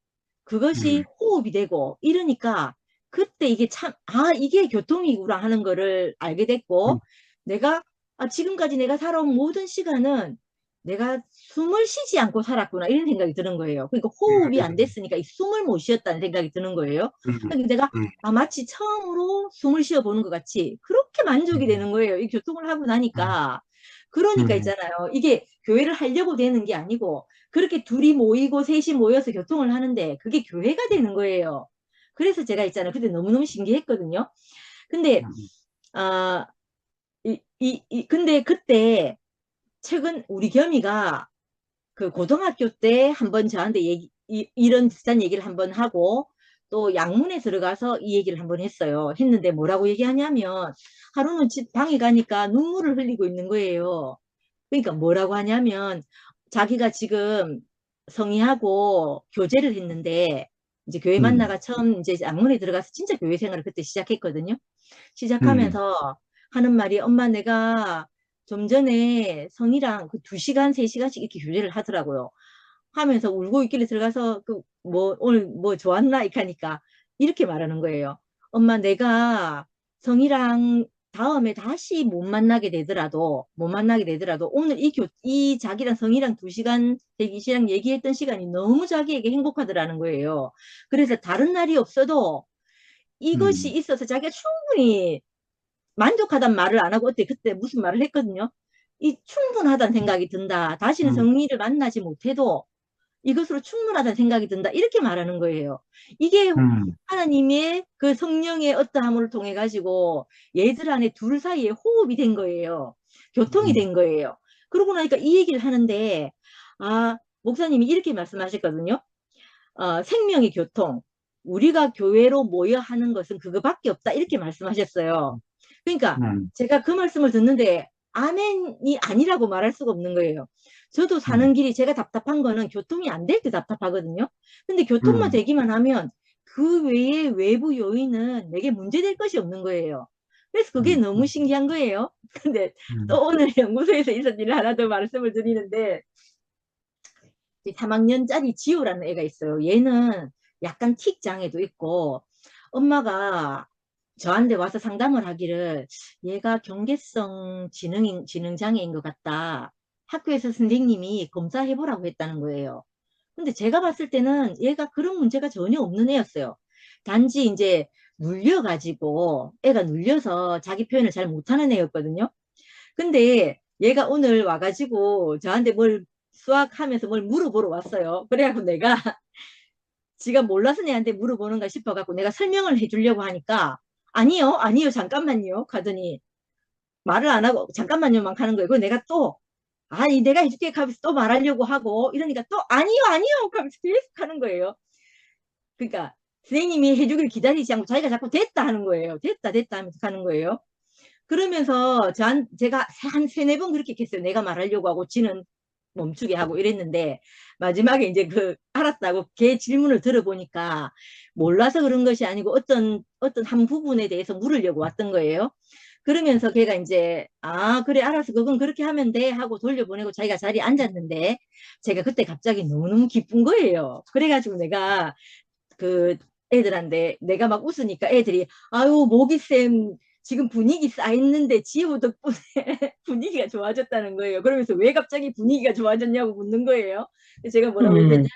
그것이 호흡이 되고 이러니까 그때 이게 참, 이게 교통이구나 하는 거를 알게 됐고, 내가, 지금까지 내가 살아온 모든 시간은 내가 숨을 쉬지 않고 살았구나, 이런 생각이 드는 거예요. 그러니까 호흡이 안 됐으니까 이 숨을 못 쉬었다는 생각이 드는 거예요. 그러니까 내가, 마치 처음으로 숨을 쉬어 보는 것 같이 그렇게 만족이 되는 거예요. 이 교통을 하고 나니까. 그러니까 있잖아요. 이게 교회를 하려고 되는 게 아니고, 그렇게 둘이 모이고 셋이 모여서 교통을 하는데, 그게 교회가 되는 거예요. 그래서 제가 있잖아요. 그때 너무너무 신기했거든요. 근데, 아, 근데 그때, 최근 우리 겸이가 그 고등학교 때 한번 저한테 이런 비슷한 얘기를 한번 하고, 또 양문에 들어가서 이 얘기를 한번 했어요. 했는데 뭐라고 얘기하냐면, 하루는 집 방에 가니까 눈물을 흘리고 있는 거예요. 그러니까 뭐라고 하냐면, 자기가 지금 성의하고 교제를 했는데, 이제 교회 만나가 처음 이제 양문에 들어가서 진짜 교회 생활을 그때 시작했거든요. 시작하면서 하는 말이, 엄마, 내가 좀 전에 성이랑 그 2시간, 3시간씩 이렇게 교제를 하더라고요. 하면서 울고 있길래 들어가서 오늘 뭐 좋았나? 이렇게 하니까 이렇게 말하는 거예요. 엄마, 내가 성이랑 다음에 다시 못 만나게 되더라도 오늘 이 자기랑 성이랑 2시간, 대기시랑 얘기했던 시간이 너무 자기에게 행복하더라는 거예요. 그래서 다른 날이 없어도 이것이 있어서 자기가 충분히 만족하단 말을 안 하고 어때 그때 무슨 말을 했거든요. 이 충분하다는 생각이 든다. 다시는 성리를 만나지 못해도 이것으로 충분하다는 생각이 든다. 이렇게 말하는 거예요. 이게 하나님의 그 성령의 어떠함을 통해 가지고 얘들 안에 둘 사이에 호흡이 된 거예요. 교통이 된 거예요. 그러고 나니까 이 얘기를 하는데, 목사님이 이렇게 말씀하셨거든요. 생명의 교통. 우리가 교회로 모여 하는 것은 그거밖에 없다. 이렇게 말씀하셨어요. 그러니까 제가 그 말씀을 듣는데 아멘이 아니라고 말할 수가 없는 거예요. 저도 사는 길이 제가 답답한 거는 교통이 안 될 때 답답하거든요. 근데 교통만 되기만 하면 그 외에 외부 요인은 내게 문제될 것이 없는 거예요. 그래서 그게 너무 신기한 거예요. 근데 또 오늘 연구소에서 있었던 일을 하나 더 말씀을 드리는데, 3학년짜리 지호라는 애가 있어요. 얘는 약간 틱 장애도 있고, 엄마가 저한테 와서 상담을 하기를, 얘가 경계성 지능 장애인 것 같다. 학교에서 선생님이 검사해보라고 했다는 거예요. 근데 제가 봤을 때는 얘가 그런 문제가 전혀 없는 애였어요. 단지 이제 애가 눌려서 자기 표현을 잘 못하는 애였거든요. 근데 얘가 오늘 와가지고 저한테 수학하면서 뭘 물어보러 왔어요. 그래갖고 내가 지가 몰라서 내한테 물어보는가 싶어갖고 내가 설명을 해주려고 하니까, 아니요, 아니요, 잠깐만요. 가더니 말을 안 하고 잠깐만요만 하는 거예요. 그래서 내가 또, 내가 해줄게 하면서 또 말하려고 하고 이러니까 또 아니요, 아니요 하면서 계속 하는 거예요. 그러니까 선생님이 해주길 기다리지 않고 자기가 자꾸 됐다 하는 거예요. 됐다 하면서 하는 거예요. 그러면서 제가 한 3-4번 그렇게 했어요. 내가 말하려고 하고 지는 멈추게 하고 이랬는데, 마지막에 이제 알았다고 걔 질문을 들어보니까 몰라서 그런 것이 아니고 어떤 한 부분에 대해서 물으려고 왔던 거예요. 그러면서 걔가 이제, 그래, 알았어. 그건 그렇게 하면 돼. 하고 돌려보내고 자기가 자리에 앉았는데, 제가 그때 갑자기 너무너무 기쁜 거예요. 그래가지고 내가 애들한테 내가 막 웃으니까 애들이, 아유, 모기쌤, 지금 분위기 쌓였는데 지호 덕분에 분위기가 좋아졌다는 거예요. 그러면서 왜 갑자기 분위기가 좋아졌냐고 묻는 거예요. 제가 뭐라고 했냐면,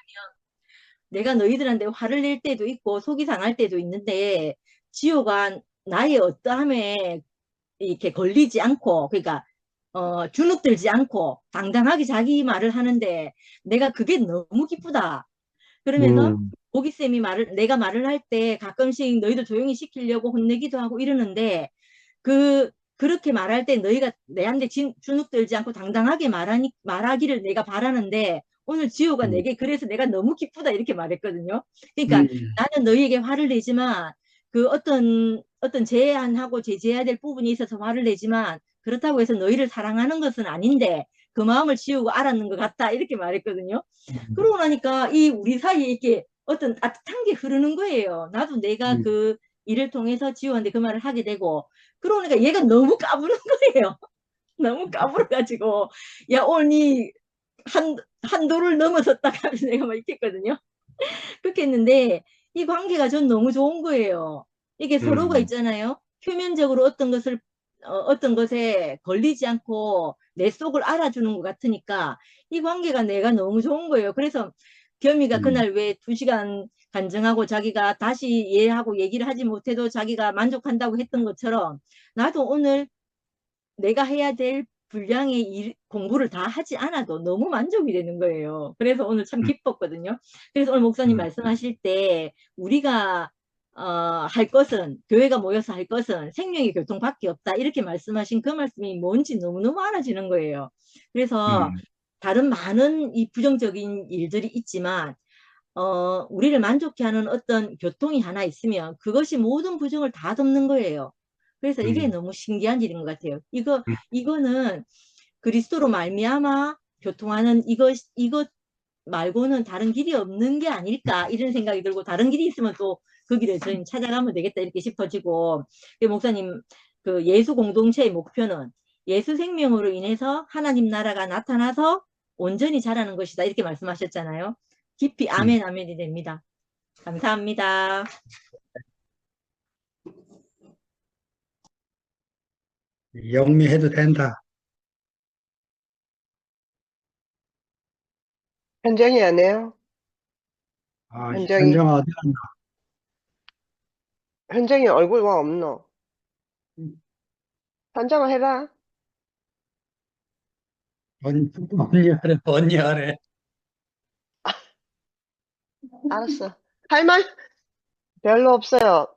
내가 너희들한테 화를 낼 때도 있고 속이 상할 때도 있는데, 지호가 나의 어떠함에 이렇게 걸리지 않고, 그러니까 주눅들지 않고 당당하게 자기 말을 하는데 내가 그게 너무 기쁘다. 그러면서 보기쌤이 내가 말을 할 때 가끔씩 너희들 조용히 시키려고 혼내기도 하고 이러는데, 그렇게 말할 때 너희가 내한테 주눅들지 않고 당당하게 말하기를 내가 바라는데, 오늘 지호가 내게 그래서 내가 너무 기쁘다 이렇게 말했거든요. 그러니까 나는 너희에게 화를 내지만 어떤 제한하고 제재해야 될 부분이 있어서 화를 내지만, 그렇다고 해서 너희를 사랑하는 것은 아닌데 그 마음을 지우고 알았는 것 같다 이렇게 말했거든요. 그러고 나니까 우리 사이에 이렇게 어떤 따뜻한 게 흐르는 거예요. 나도 내가 그 일을 통해서 지우한테 그 말을 하게 되고, 그러니까 얘가 너무 까부는 거예요. 너무 까불어가지고, 야, 오늘 니 한도를 넘어섰다 하면서 내가 막 이렇게 했거든요. 그렇게 했는데 이 관계가 전 너무 좋은 거예요. 이게 서로가 음. 있잖아요. 표면적으로 어떤 것에 걸리지 않고 내 속을 알아주는 것 같으니까 이 관계가 내가 너무 좋은 거예요. 그래서 겸이가 음. 그날 왜 2시간 간증하고 자기가 다시 이해하고 얘기를 하지 못해도 자기가 만족한다고 했던 것처럼 나도 오늘 내가 해야 될 분량의 공부를 다 하지 않아도 너무 만족이 되는 거예요. 그래서 오늘 참 기뻤거든요. 그래서 오늘 목사님 말씀하실 때 우리가 할 것은, 교회가 모여서 할 것은 생명의 교통밖에 없다, 이렇게 말씀하신 그 말씀이 뭔지 너무너무 알아지는 거예요. 그래서 다른 많은 이 부정적인 일들이 있지만 우리를 만족해 하는 어떤 교통이 하나 있으면 그것이 모든 부정을 다 덮는 거예요. 그래서 이게 너무 신기한 일인 것 같아요. 이거는 그리스도로 말미암아 교통하는 이것 말고는 다른 길이 없는 게 아닐까, 이런 생각이 들고, 다른 길이 있으면 또 그 길을 저희는 찾아가면 되겠다 이렇게 싶어지고, 목사님 그 예수 공동체의 목표는 예수 생명으로 인해서 하나님 나라가 나타나서 온전히 자라는 것이다, 이렇게 말씀하셨잖아요. 깊이 아멘 아멘이 됩니다. 감사합니다. 영미해도 된다. 현정이 안 해요? 아, 현정이. 현정아 어디 갔나? 현정이 얼굴 와 없노? 현정아 해라. 언니 하래, 언니 하래. 알았어. 할 말 별로 없어요.